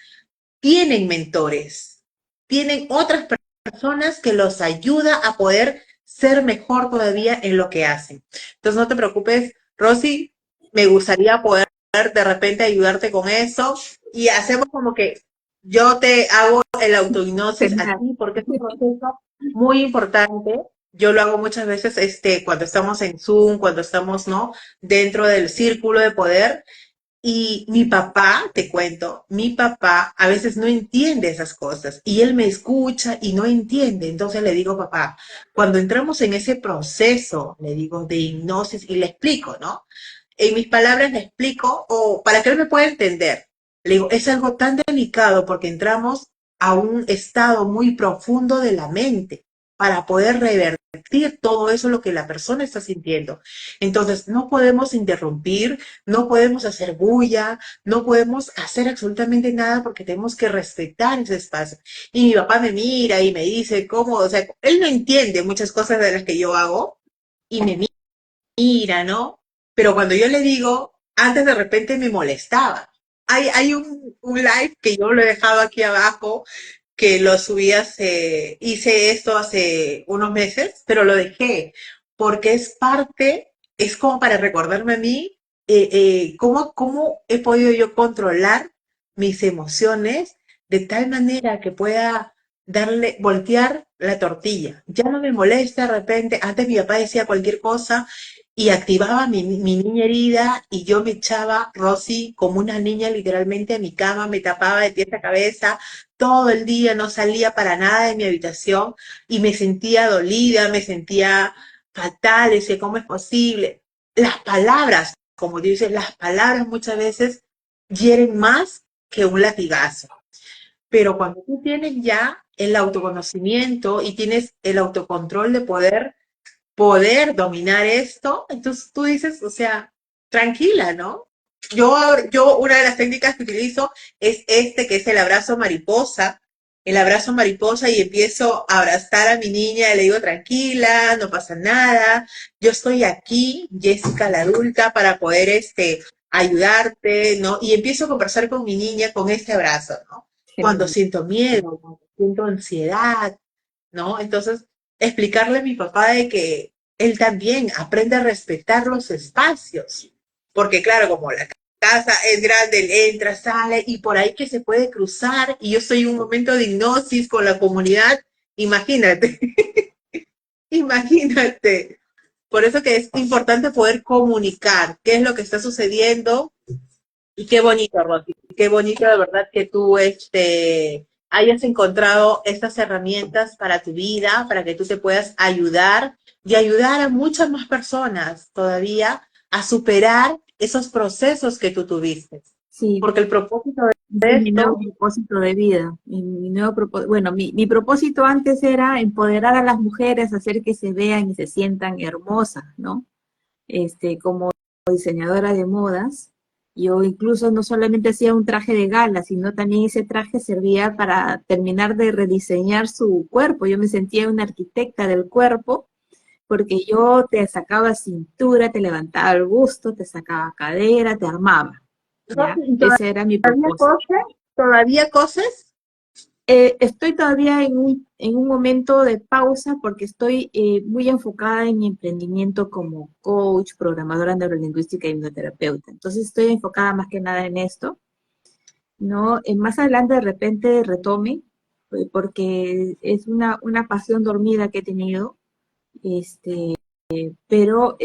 tienen mentores, tienen otras personas que los ayuda a poder ser mejor todavía en lo que hacen. Entonces no te preocupes, Rosy, me gustaría poder de repente ayudarte con eso y hacemos como que yo te hago el autohipnosis a Genial. ti porque es un proceso muy importante. Yo lo hago muchas veces cuando estamos en Zoom, cuando estamos, ¿no?, dentro del círculo de poder, y mi papá, te cuento, mi papá a veces no entiende esas cosas y él me escucha y no entiende. Entonces le digo, papá, cuando entramos en ese proceso, le digo, de hipnosis y le explico, ¿no? En mis palabras le explico, o para que él me pueda entender. Le digo, es algo tan delicado porque entramos a un estado muy profundo de la mente para poder revertir todo eso lo que la persona está sintiendo. Entonces, no podemos interrumpir, no podemos hacer bulla, no podemos hacer absolutamente nada porque tenemos que respetar ese espacio. Y mi papá me mira y me dice cómo, o sea, él no entiende muchas cosas de las que yo hago y me mira, ¿no? Pero cuando yo le digo, antes de repente me molestaba. Hay un live que yo lo he dejado aquí abajo, que lo subí hice esto hace unos meses, pero lo dejé porque es parte, es como para recordarme a mí cómo he podido yo controlar mis emociones de tal manera que pueda voltear la tortilla. Ya no me molesta de repente, antes mi papá decía cualquier cosa y activaba mi niña herida y yo me echaba, Rosy, como una niña literalmente a mi cama, me tapaba de pies a cabeza todo el día, no salía para nada de mi habitación y me sentía dolida, me sentía fatal, decía, ¿cómo es posible? Las palabras, como dices, las palabras muchas veces hieren más que un latigazo. Pero cuando tú tienes ya el autoconocimiento y tienes el autocontrol de poder dominar esto, entonces tú dices, o sea, tranquila, ¿no? Yo una de las técnicas que utilizo es que es el abrazo mariposa y empiezo a abrazar a mi niña y le digo, tranquila, no pasa nada, yo estoy aquí, Jessica la adulta, para poder ayudarte, ¿no? Y empiezo a conversar con mi niña con este abrazo, ¿no? Cuando Genial. siento miedo, cuando siento ansiedad, ¿no? Entonces, explicarle a mi papá de que él también aprende a respetar los espacios. Porque claro, como la casa es grande, él entra, sale y por ahí que se puede cruzar y yo estoy en un momento de hipnosis con la comunidad, imagínate, imagínate. Por eso que es importante poder comunicar qué es lo que está sucediendo. Y qué bonito, Rosy, qué bonito de verdad que tú hayas encontrado estas herramientas para tu vida, para que tú te puedas ayudar y ayudar a muchas más personas todavía a superar esos procesos que tú tuviste. Sí, Porque el propósito ese de es mi nuevo esto, propósito de vida. Mi nuevo bueno, mi propósito antes era empoderar a las mujeres, hacer que se vean y se sientan hermosas, ¿no? Como diseñadora de modas, yo incluso no solamente hacía un traje de gala, sino también ese traje servía para terminar de rediseñar su cuerpo. Yo me sentía una arquitecta del cuerpo porque yo te sacaba cintura, te levantaba el busto, te sacaba cadera, te armaba, ¿ya? Rosy, Ese era mi todavía propósito. coses, todavía coses. Estoy todavía en un momento de pausa porque estoy muy enfocada en mi emprendimiento como coach, programadora neurolingüística y hipnoterapeuta. Entonces estoy enfocada más que nada en esto, ¿no? Más adelante de repente retome, porque es una pasión dormida que he tenido, este, pero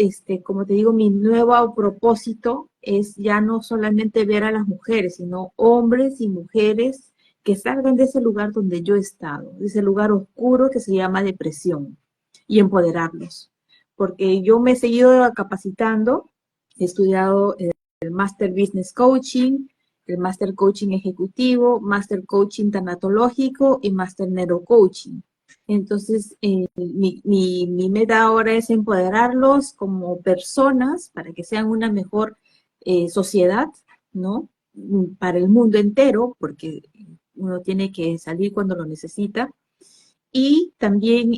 como te digo, mi nuevo propósito es ya no solamente ver a las mujeres, sino hombres y mujeres que salgan de ese lugar donde yo he estado, de ese lugar oscuro que se llama depresión, y empoderarlos. Porque yo me he seguido capacitando, he estudiado el Master Business Coaching, el Master Coaching Ejecutivo, Master Coaching Tanatológico y Master Neurocoaching. Entonces, mi meta ahora es empoderarlos como personas para que sean una mejor sociedad, ¿no? Para el mundo entero, porque uno tiene que salir cuando lo necesita. Y también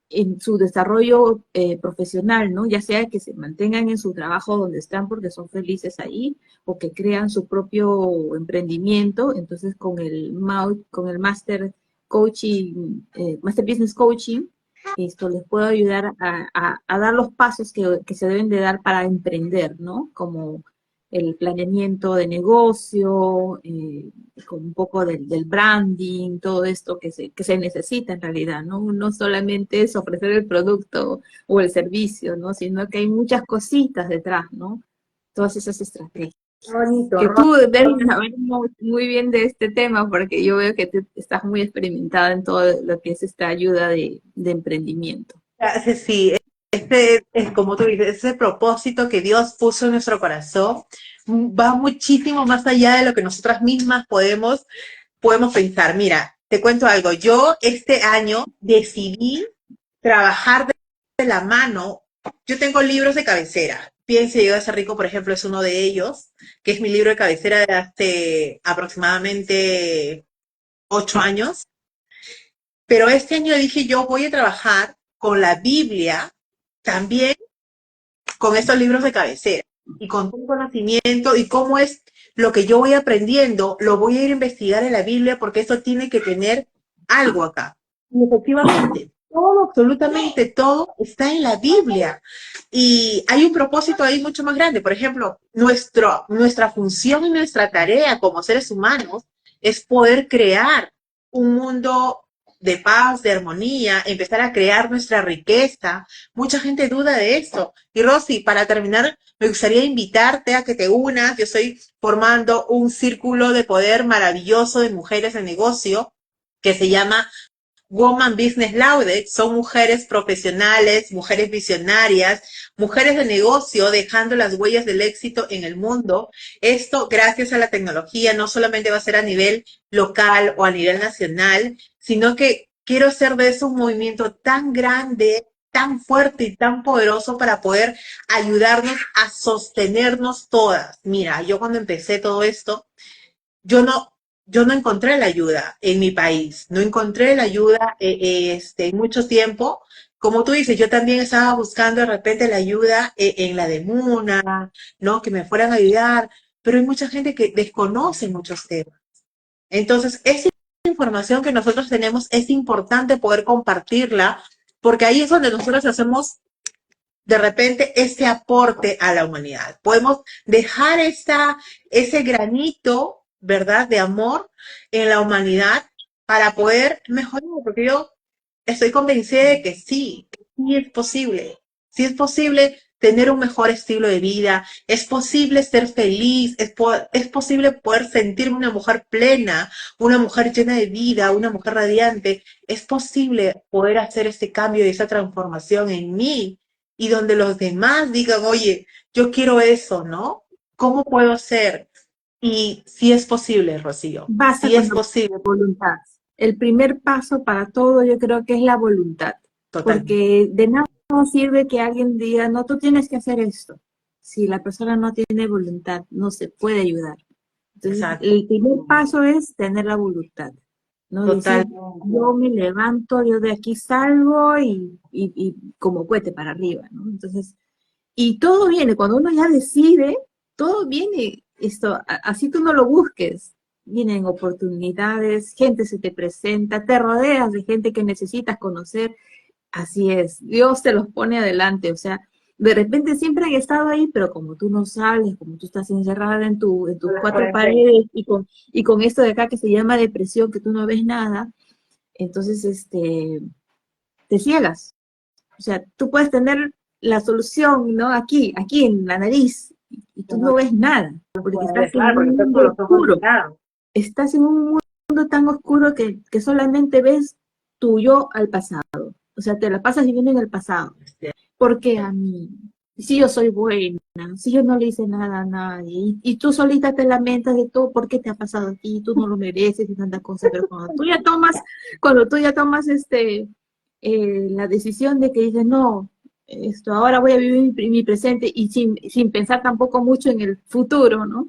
en su desarrollo profesional, ¿no? Ya sea que se mantengan en su trabajo donde están porque son felices ahí, o que crean su propio emprendimiento. Entonces, con el Master Coaching, Master Business Coaching, esto les puedo ayudar a dar los pasos que se deben de dar para emprender, ¿no? Como el planeamiento de negocio, con un poco del branding, todo esto que se necesita en realidad, ¿no? No solamente es ofrecer el producto o el servicio, ¿no? Sino que hay muchas cositas detrás, ¿no? Todas esas estrategias. Qué bonito, Que tú debes Rosy. saber muy bien de este tema, porque yo veo que tú estás muy experimentada en todo lo que es esta ayuda de emprendimiento. Sí, sí, este es como tú dices, ese propósito que Dios puso en nuestro corazón va muchísimo más allá de lo que nosotras mismas podemos pensar. Mira, te cuento algo. Yo este año decidí trabajar de la mano. Yo tengo libros de cabecera. Piense yo a ser rico, por ejemplo, es uno de ellos, que es mi libro de cabecera de hace aproximadamente 8 años. Pero este año dije, yo voy a trabajar con la Biblia, también con estos libros de cabecera y con todo conocimiento y cómo es lo que yo voy aprendiendo, lo voy a ir a investigar en la Biblia porque esto tiene que tener algo acá. Y efectivamente, todo, absolutamente todo está en la Biblia. Y hay un propósito ahí mucho más grande. Por ejemplo, nuestra función y nuestra tarea como seres humanos es poder crear un mundo de paz, de armonía, empezar a crear nuestra riqueza. Mucha gente duda de esto. Y Rosy, para terminar, me gustaría invitarte a que te unas. Yo estoy formando un círculo de poder maravilloso de mujeres de negocio que se llama Woman Business Loaded. Son mujeres profesionales, mujeres visionarias, mujeres de negocio dejando las huellas del éxito en el mundo. Esto, gracias a la tecnología, no solamente va a ser a nivel local o a nivel nacional, sino que quiero hacer de eso un movimiento tan grande, tan fuerte y tan poderoso para poder ayudarnos a sostenernos todas. Mira, yo cuando empecé todo esto, yo no, yo no encontré la ayuda en mi país, no encontré la ayuda en mucho tiempo. Como tú dices, yo también estaba buscando de repente la ayuda en la de Muna, ¿no? Que me fueran a ayudar, pero hay mucha gente que desconoce muchos temas. Entonces, esa información que nosotros tenemos es importante poder compartirla, porque ahí es donde nosotros hacemos de repente ese aporte a la humanidad. Podemos dejar ese granito, ¿verdad?, de amor en la humanidad para poder mejorar, porque yo estoy convencida de que sí, sí sí es posible tener un mejor estilo de vida, es posible ser feliz, es posible poder sentirme una mujer plena, una mujer llena de vida, una mujer radiante, es posible poder hacer ese cambio y esa transformación en mí y donde los demás digan, oye, yo quiero eso, ¿no? ¿Cómo puedo hacer? Y sí es posible, Rocío, Basta sí con es la posible, voluntad. El primer paso para todo yo creo que es la voluntad, totalmente. porque de nada sirve que alguien diga, no, tú tienes que hacer esto. Si la persona no tiene voluntad, no se puede ayudar. Entonces, Exacto, el primer paso es tener la voluntad, ¿no? Decir, totalmente. yo me levanto, yo de aquí salgo y como cohete para arriba, ¿no? Entonces, y todo viene, cuando uno ya decide, todo viene, así tú no lo busques. Vienen oportunidades, gente se te presenta, te rodeas de gente que necesitas conocer. Así es, Dios te los pone adelante, o sea, de repente siempre han estado ahí, pero como tú no sales, como tú estás encerrada en tus La cuatro cuarentena. paredes y con esto de acá que se llama depresión, que tú no ves nada, entonces te ciegas. O sea, tú puedes tener la solución, ¿no? Aquí en la nariz, y tú no ves nada, porque estás en Claro, porque un estás con mundo los ojos oscuro. vendados. Estás en un mundo tan oscuro que solamente ves tu yo al pasado. O sea, te la pasas viviendo en el pasado. Porque a mí, si yo soy buena, si yo no le hice nada a nadie, y tú solita te lamentas de todo, ¿por qué te ha pasado a ti? Tú no lo mereces y tanta cosa, pero cuando tú ya tomas la decisión de que dices, no, ahora voy a vivir mi presente y sin pensar tampoco mucho en el futuro, ¿no?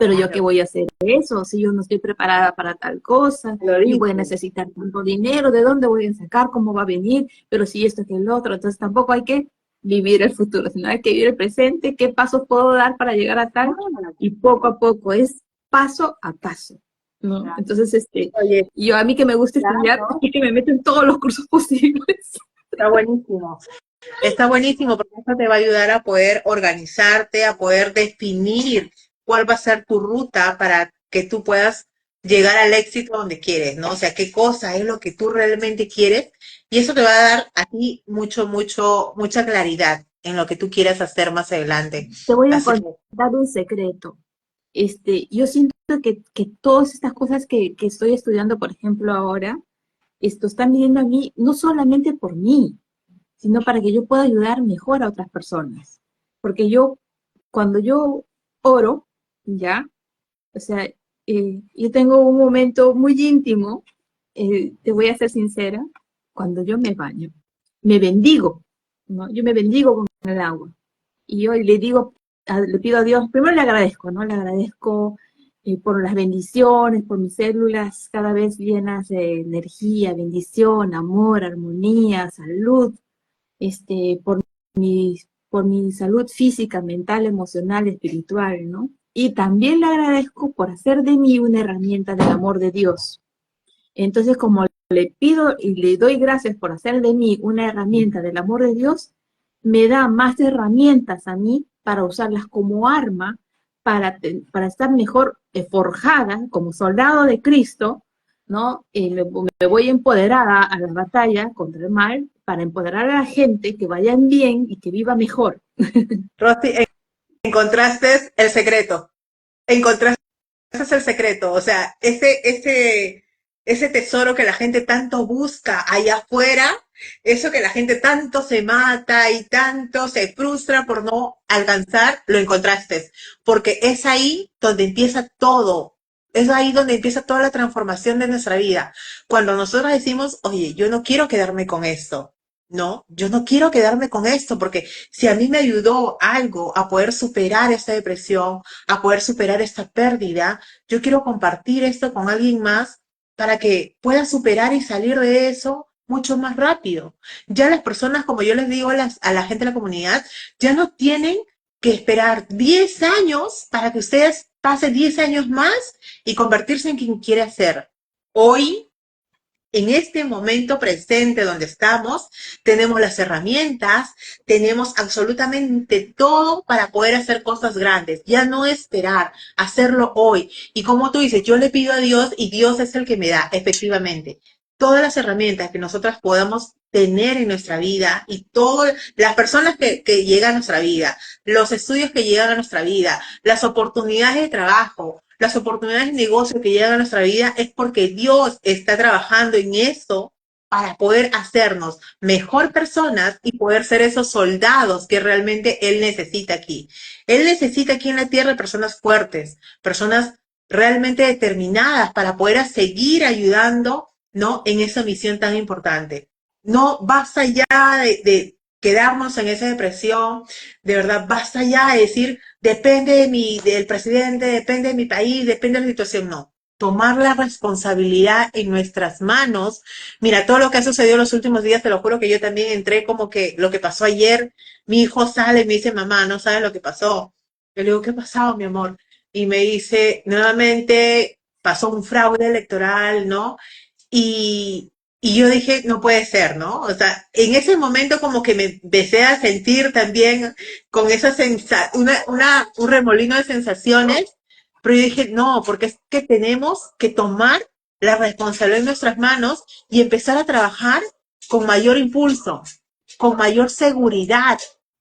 Pero yo qué Claro, voy a hacer eso si yo no estoy preparada para tal cosa lo y voy a dices. necesitar tanto dinero, ¿de dónde voy a sacar? ¿Cómo va a venir? Pero si esto que el otro, entonces tampoco hay que vivir el futuro, sino hay que vivir el presente, qué pasos puedo dar para llegar a tal y poco a poco es paso a paso, ¿no? Entonces, Oye, yo a mí que me gusta estudiar, claro, es que me meto en todos los cursos posibles. está buenísimo. Está buenísimo porque eso te va a ayudar a poder organizarte, a poder definir cuál va a ser tu ruta para que tú puedas llegar al éxito donde quieres, ¿no? O sea, qué cosa es lo que tú realmente quieres y eso te va a dar a ti mucha claridad en lo que tú quieras hacer más adelante. Te voy a Así que, contar un secreto. Yo siento que todas estas cosas que estoy estudiando, por ejemplo, ahora, esto están viniendo a mí no solamente por mí, sino para que yo pueda ayudar mejor a otras personas. Porque cuando yo oro, ya, o sea, yo tengo un momento muy íntimo, te voy a ser sincera, cuando yo me baño, me bendigo, ¿no? Yo me bendigo con el agua. Y yo le digo, le pido a Dios, primero le agradezco, ¿no? Le agradezco por las bendiciones, por mis células cada vez llenas de energía, bendición, amor, armonía, salud, por mi salud física, mental, emocional, espiritual, ¿no? Y también le agradezco por hacer de mí una herramienta del amor de Dios. Entonces, como le pido y le doy gracias por hacer de mí una herramienta del amor de Dios, me da más herramientas a mí para usarlas como arma, para estar mejor forjada como soldado de Cristo, ¿no? Me voy empoderada a la batalla contra el mal para empoderar a la gente que vayan bien y que viva mejor. Rosy, encontraste el secreto. Encontraste ese es el secreto, o sea, ese tesoro que la gente tanto busca allá afuera, eso que la gente tanto se mata y tanto se frustra por no alcanzar, lo encontraste, porque es ahí donde empieza todo, es ahí donde empieza toda la transformación de nuestra vida. Cuando nosotros decimos, oye, yo no quiero quedarme con esto. No, yo no quiero quedarme con esto porque si a mí me ayudó algo a poder superar esta depresión, a poder superar esta pérdida, yo quiero compartir esto con alguien más para que pueda superar y salir de eso mucho más rápido. Ya las personas, como yo les digo a la gente de la comunidad, ya no tienen que esperar 10 años para que ustedes pasen 10 años más y convertirse en quien quiere ser. Hoy en este momento presente donde estamos, tenemos las herramientas, tenemos absolutamente todo para poder hacer cosas grandes. Ya no esperar, hacerlo hoy. Y como tú dices, yo le pido a Dios y Dios es el que me da, efectivamente. todas las herramientas que nosotras podamos tener en nuestra vida y todas las personas que llegan a nuestra vida, los estudios que llegan a nuestra vida, las oportunidades de trabajo, las oportunidades de negocio que llegan a nuestra vida, es porque Dios está trabajando en eso para poder hacernos mejor personas y poder ser esos soldados que realmente Él necesita aquí. Él necesita aquí en la tierra personas fuertes, personas realmente determinadas para poder seguir ayudando, ¿no? En esa misión tan importante. No basta ya de quedarnos en esa depresión, de verdad, basta ya de decir, depende del presidente, depende de mi país, depende de la situación, no. Tomar la responsabilidad en nuestras manos. Mira, todo lo que ha sucedido en los últimos días, te lo juro que yo también entré como que lo que pasó ayer, mi hijo sale y me dice, mamá, no sabes lo que pasó. Yo le digo, ¿qué ha pasado, mi amor? Y me dice, nuevamente pasó un fraude electoral, ¿no? Y, y yo dije, no puede ser, ¿no? O sea, en ese momento como que me empecé a sentir también con esa un remolino de sensaciones, pero yo dije, no, porque es que tenemos que tomar la responsabilidad en nuestras manos y empezar a trabajar con mayor impulso, con mayor seguridad,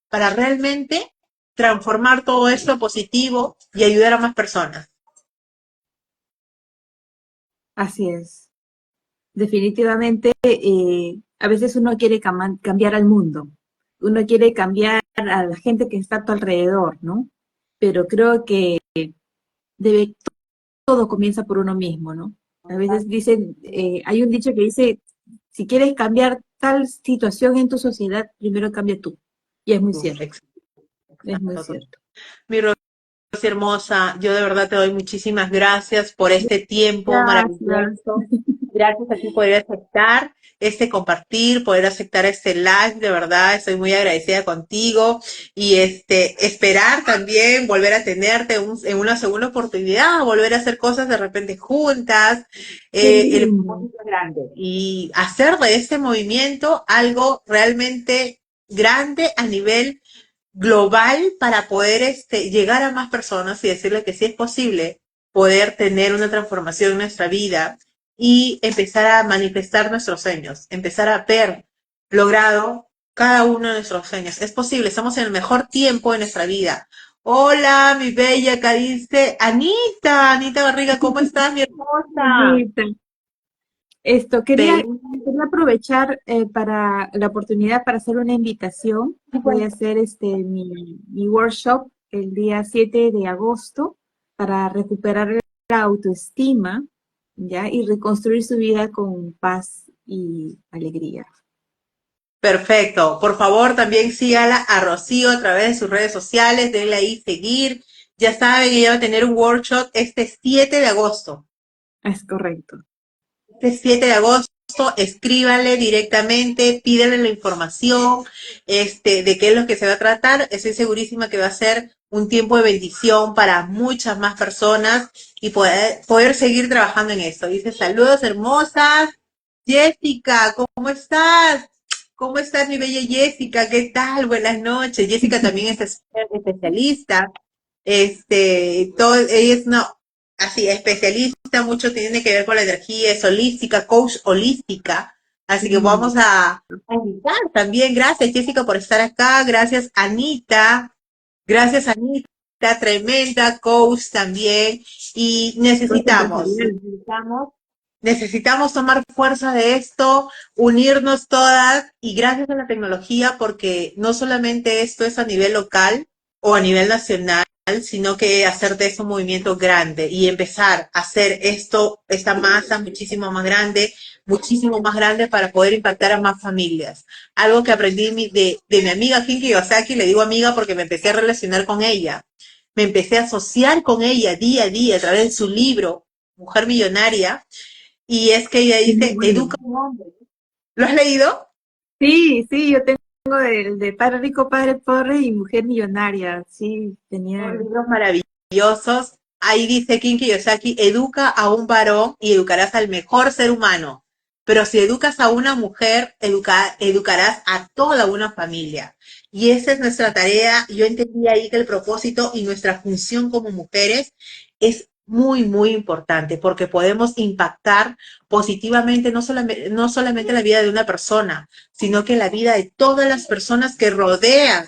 para realmente transformar todo esto positivo y ayudar a más personas. Así es. Definitivamente, a veces uno quiere cambiar al mundo, uno quiere cambiar a la gente que está a tu alrededor, ¿no? Pero creo que debe, todo comienza por uno mismo, ¿no? A veces dicen, hay un dicho que dice, si quieres cambiar tal situación en tu sociedad, primero cambia tú. Y es muy cierto, es muy Exacto. cierto. Mi Rosy hermosa, yo de verdad te doy muchísimas gracias por este tiempo Gracias. maravilloso. Gracias a ti por aceptar este compartir, poder aceptar este live, de verdad, estoy muy agradecida contigo y esperar también volver a tenerte en una segunda oportunidad, volver a hacer cosas de repente juntas, Qué el lindo. propósito es grande y hacer de este movimiento algo realmente grande a nivel global para poder llegar a más personas y decirles que sí es posible poder tener una transformación en nuestra vida y empezar a manifestar nuestros sueños, empezar a ver logrado cada uno de nuestros sueños. Es posible, estamos en el mejor tiempo de nuestra vida. Hola, mi bella Carice, Anita Barriga, ¿cómo estás, mi hermosa? Bonita. Esto, Feliz. quería aprovechar para la oportunidad para hacer una invitación. Voy a hacer mi workshop el día 7 de agosto para recuperar la autoestima, ¿ya? Y reconstruir su vida con paz y alegría. Perfecto. Por favor, también sígala a Rocío a través de sus redes sociales, denle ahí seguir. Ya saben, ella va a tener un workshop este 7 de agosto. Es correcto. Este 7 de agosto, escríbanle directamente, pídanle la información, de qué es lo que se va a tratar. Estoy segurísima que va a ser un tiempo de bendición para muchas más personas y poder seguir trabajando en esto. Dice, saludos hermosas. Jessica, ¿cómo estás? ¿Cómo estás, mi bella Jessica? ¿Qué tal? Buenas noches. Jessica también es especialista. Ella es una, así, especialista, mucho tiene que ver con la energía, es holística, coach holística. Así que Mm. vamos a invitar también. Gracias, Jessica, por estar acá. Gracias, Anita. Gracias, Anita, tremenda coach también. Y Pues necesitamos, empresarial. necesitamos Necesitamos tomar fuerza de esto, unirnos todas y gracias a la tecnología, porque no solamente esto es a nivel local o a nivel nacional, sino que hacer de eso un movimiento grande y empezar a hacer esta masa muchísimo más grande para poder impactar a más familias. Algo que aprendí de mi amiga Kinki Yosaki, le digo amiga porque me empecé a relacionar con ella, me empecé a asociar con ella día a día a través de su libro, Mujer Millonaria, y es que ella Es muy dice, bueno. educa a un hombre. ¿Lo has leído? Sí, sí, yo tengo el de Padre Rico, Padre Pobre y Mujer Millonaria. Sí, Son tenía. libros maravillosos. Ahí dice Kinki Kiyosaki, educa a un varón y educarás al mejor ser humano. Pero si educas a una mujer, educarás a toda una familia. Y esa es nuestra tarea. Yo entendí ahí que el propósito y nuestra función como mujeres es muy, muy importante, porque podemos impactar positivamente no solamente la vida de una persona, sino que la vida de todas las personas que rodean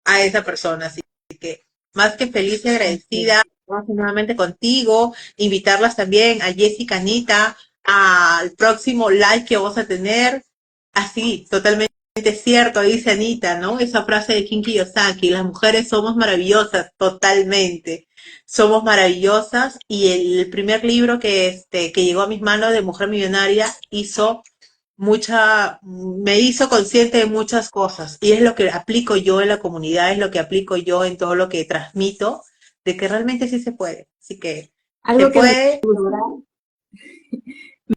a esa persona. Así que más que feliz y agradecida nuevamente contigo, invitarlas también a Jessica, Anita, al próximo live que vamos a tener. Así, totalmente cierto, dice Anita, ¿no? Esa frase de King Kiyosaki, las mujeres somos maravillosas, totalmente. Somos maravillosas y el primer libro que llegó a mis manos de Mujer Millonaria me hizo consciente de muchas cosas y es lo que aplico yo en la comunidad, es lo que aplico yo en todo lo que transmito, de que realmente sí se puede. Así que se Algo que puede lograr.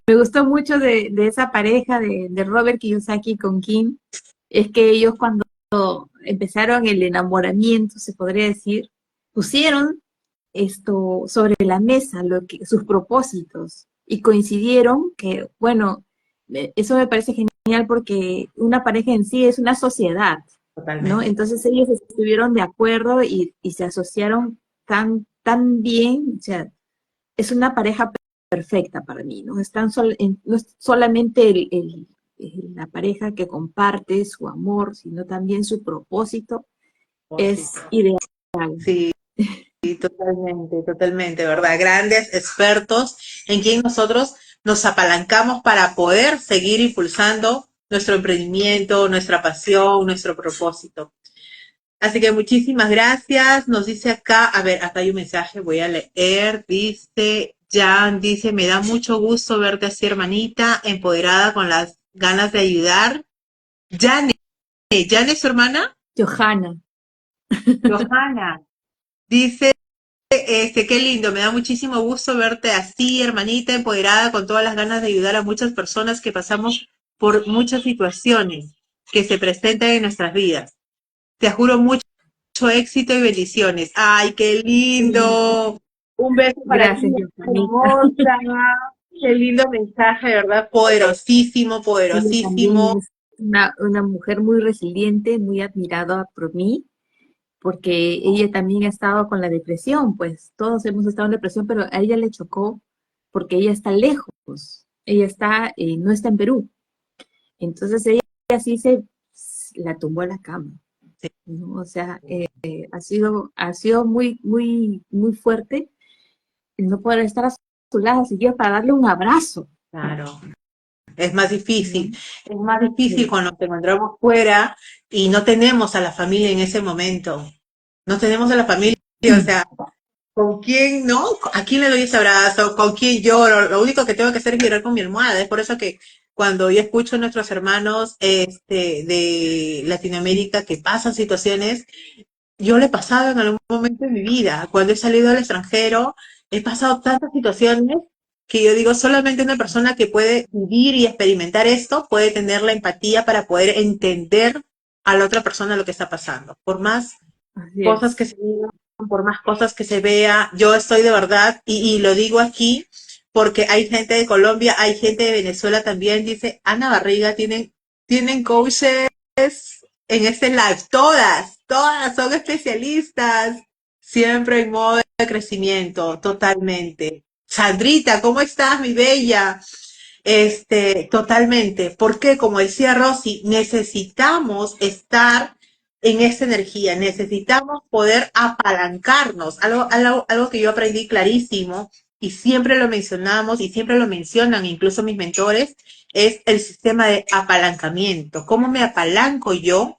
me gustó mucho de esa pareja de Robert Kiyosaki con Kim, es que ellos cuando empezaron el enamoramiento, se podría decir, pusieron esto sobre la mesa, sus propósitos, y coincidieron que, bueno, eso me parece genial porque una pareja en sí es una sociedad, ¿no? Totalmente. Entonces ellos estuvieron de acuerdo y se asociaron tan bien, o sea, es una pareja perfecta para mí, ¿no? No es solamente la pareja que comparte su amor, sino también su propósito, es ideal. Sí, sí, totalmente, totalmente, ¿verdad? Grandes expertos en quien nosotros nos apalancamos para poder seguir impulsando nuestro emprendimiento, nuestra pasión, nuestro propósito. Así que muchísimas gracias. Nos dice acá, a ver, acá hay un mensaje, voy a leer. Dice, Jan, dice, me da mucho gusto verte así, hermanita, empoderada con las ganas de ayudar. Jan, ¿Jan es su hermana? Johanna, Johanna. Dice, qué lindo, me da muchísimo gusto verte así, hermanita, empoderada, con todas las ganas de ayudar a muchas personas que pasamos por muchas situaciones que se presentan en nuestras vidas. Te juro mucho éxito y bendiciones. ¡Ay, qué lindo! Un beso para ti, gracias, Johanita. hermosa. Qué lindo mensaje, ¿verdad? Poderosísimo, Ella también poderosísimo. es una mujer muy resiliente, muy admirada por mí, porque ella también ha estado con la depresión, pues todos hemos estado en depresión, pero a ella le chocó porque ella está lejos, no está en Perú. Entonces ella sí la tumbó a la cama, ¿no? O sea, ha sido muy fuerte el no poder estar a su lado, siquiera para darle un abrazo, Claro, es más ¿no? difícil. Es más difícil Sí. cuando nos encontramos fuera y no tenemos a la familia en ese momento. No tenemos a la familia, o sea, ¿con quién, no? ¿A quién le doy ese abrazo? ¿Con quién lloro? Lo único que tengo que hacer es llorar con mi almohada. Es por eso que cuando yo escucho a nuestros hermanos de Latinoamérica que pasan situaciones, yo lo he pasado en algún momento de mi vida. Cuando he salido al extranjero, he pasado tantas situaciones que yo digo, solamente una persona que puede vivir y experimentar esto puede tener la empatía para poder entender a la otra persona lo que está pasando. Por más Así cosas que es. se digan, por más cosas que se vea, yo estoy de verdad, y lo digo aquí, porque hay gente de Colombia, hay gente de Venezuela también, dice Ana Barriga, tienen coaches en este live, todas son especialistas, siempre en modo de crecimiento, totalmente. Sandrita, ¿cómo estás, mi bella? Totalmente, porque como decía Rosy, necesitamos estar en esta energía, necesitamos poder apalancarnos, algo que yo aprendí clarísimo y siempre lo mencionamos y siempre lo mencionan incluso mis mentores, es el sistema de apalancamiento. ¿Cómo me apalanco yo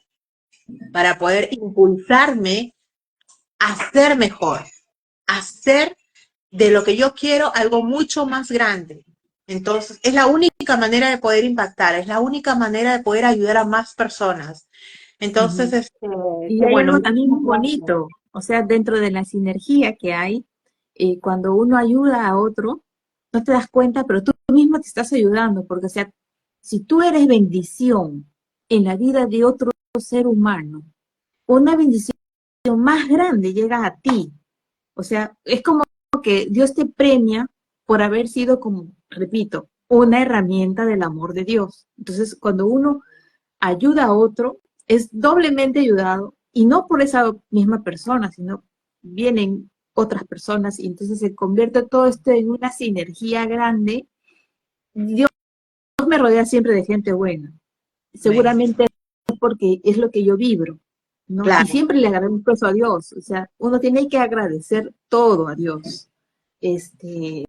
para poder impulsarme a ser mejor, a hacer de lo que yo quiero algo mucho más grande? Entonces, es la única manera de poder impactar, es la única manera de poder ayudar a más personas. Entonces, Ujú. Y qué hay bueno, algo también muy muchísimas gracias. bonito, o sea, dentro de la sinergia que hay, cuando uno ayuda a otro, no te das cuenta, pero tú mismo te estás ayudando, porque, o sea, si tú eres bendición en la vida de otro ser humano, una bendición más grande llega a ti. O sea, es como que Dios te premia por haber sido, como, repito, una herramienta del amor de Dios. Entonces, cuando uno ayuda a otro, es doblemente ayudado y no por esa misma persona, sino vienen otras personas, y entonces se convierte todo esto en una sinergia grande. Dios me rodea siempre de gente buena. Amén. Seguramente es porque es lo que yo vibro, ¿no? Y Claro, siempre le agradezco eso a Dios. O sea, uno tiene que agradecer todo a Dios. Este,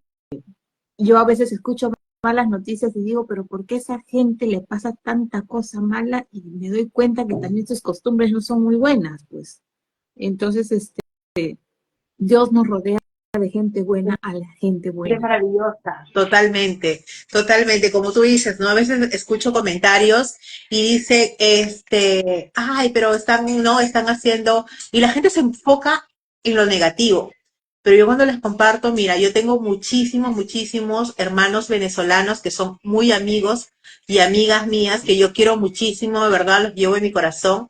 yo a veces escucho malas noticias y digo, pero ¿por qué a esa gente le pasa tanta cosa mala? Y me doy cuenta que también sus costumbres no son muy buenas, pues. Entonces, Dios nos rodea de gente buena a la gente es buena. maravillosa. Totalmente, totalmente. Como tú dices, ¿no? A veces escucho comentarios y dice, ay, pero están, no, están haciendo, y la gente se enfoca en lo negativo. Pero yo cuando les comparto, mira, yo tengo muchísimos, muchísimos hermanos venezolanos que son muy amigos y amigas mías que yo quiero muchísimo, de verdad, los llevo en mi corazón.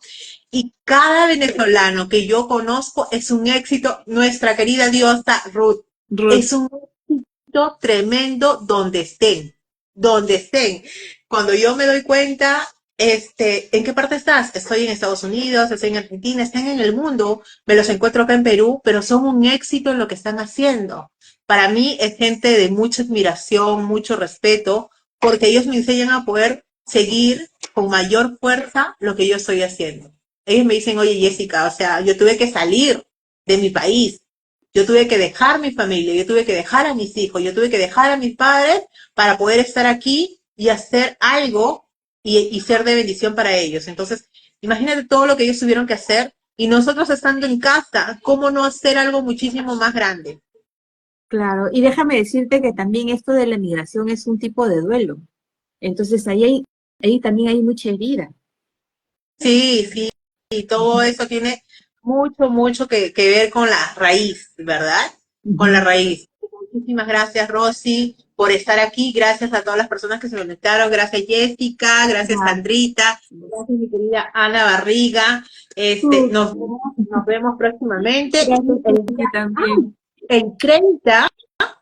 Y cada venezolano que yo conozco es un éxito. Nuestra querida diosa Ruth Ruth, es un éxito tremendo donde estén, donde estén. Cuando yo me doy cuenta, ¿en qué parte estás? Estoy en Estados Unidos, estoy en Argentina, están en el mundo, me los encuentro acá en Perú, pero son un éxito en lo que están haciendo. Para mí es gente de mucha admiración, mucho respeto, porque ellos me enseñan a poder seguir con mayor fuerza lo que yo estoy haciendo. Ellos me dicen, oye Jessica, o sea, yo tuve que salir de mi país, yo tuve que dejar mi familia, yo tuve que dejar a mis hijos, yo tuve que dejar a mis padres para poder estar aquí y hacer algo y ser de bendición para ellos. Entonces, imagínate todo lo que ellos tuvieron que hacer y nosotros estando en casa, ¿cómo no hacer algo muchísimo más grande? claro. Y déjame decirte que también esto de la migración es un tipo de duelo. Entonces ahí también hay mucha herida. Sí, sí, y todo eso tiene mucho, mucho que ver con la raíz, ¿verdad? Con la Ujú. raíz. Muchísimas gracias, Rosy, por estar aquí. Gracias a todas las personas que se conectaron. Gracias, Jessica. Gracias, Sandrita. Gracias, mi querida Ana Barriga. Súper. Nos vemos próximamente. Gracias El a ti también. el 30,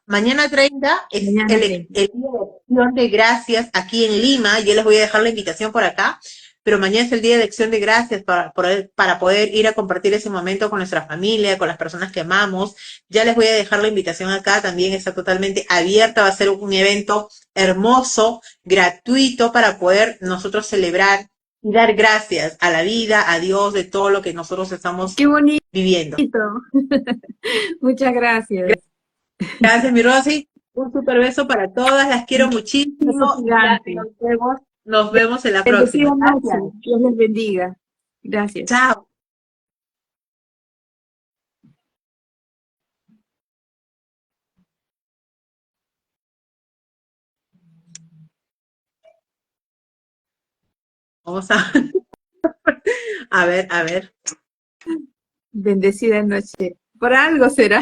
mañana 30 es Mañana te. el Día de Acción de Gracias aquí en Lima. Yo les voy a dejar la invitación por acá, pero mañana es el Día de Acción de Gracias para poder ir a compartir ese momento con nuestra familia, con las personas que amamos. Ya les voy a dejar la invitación acá, también está totalmente abierta, va a ser un evento hermoso, gratuito, para poder nosotros celebrar y dar gracias a la vida, a Dios, de todo lo que nosotros estamos Qué bonito. viviendo. Muchas gracias. Gracias, mi Rosy. Un super beso para todas, las quiero Un beso muchísimo y ya gigante. nos vemos en la próxima. Bendecida noche. Gracias. Dios les bendiga. Gracias. Chao. Vamos a ver, a ver. Bendecida noche. Por algo será.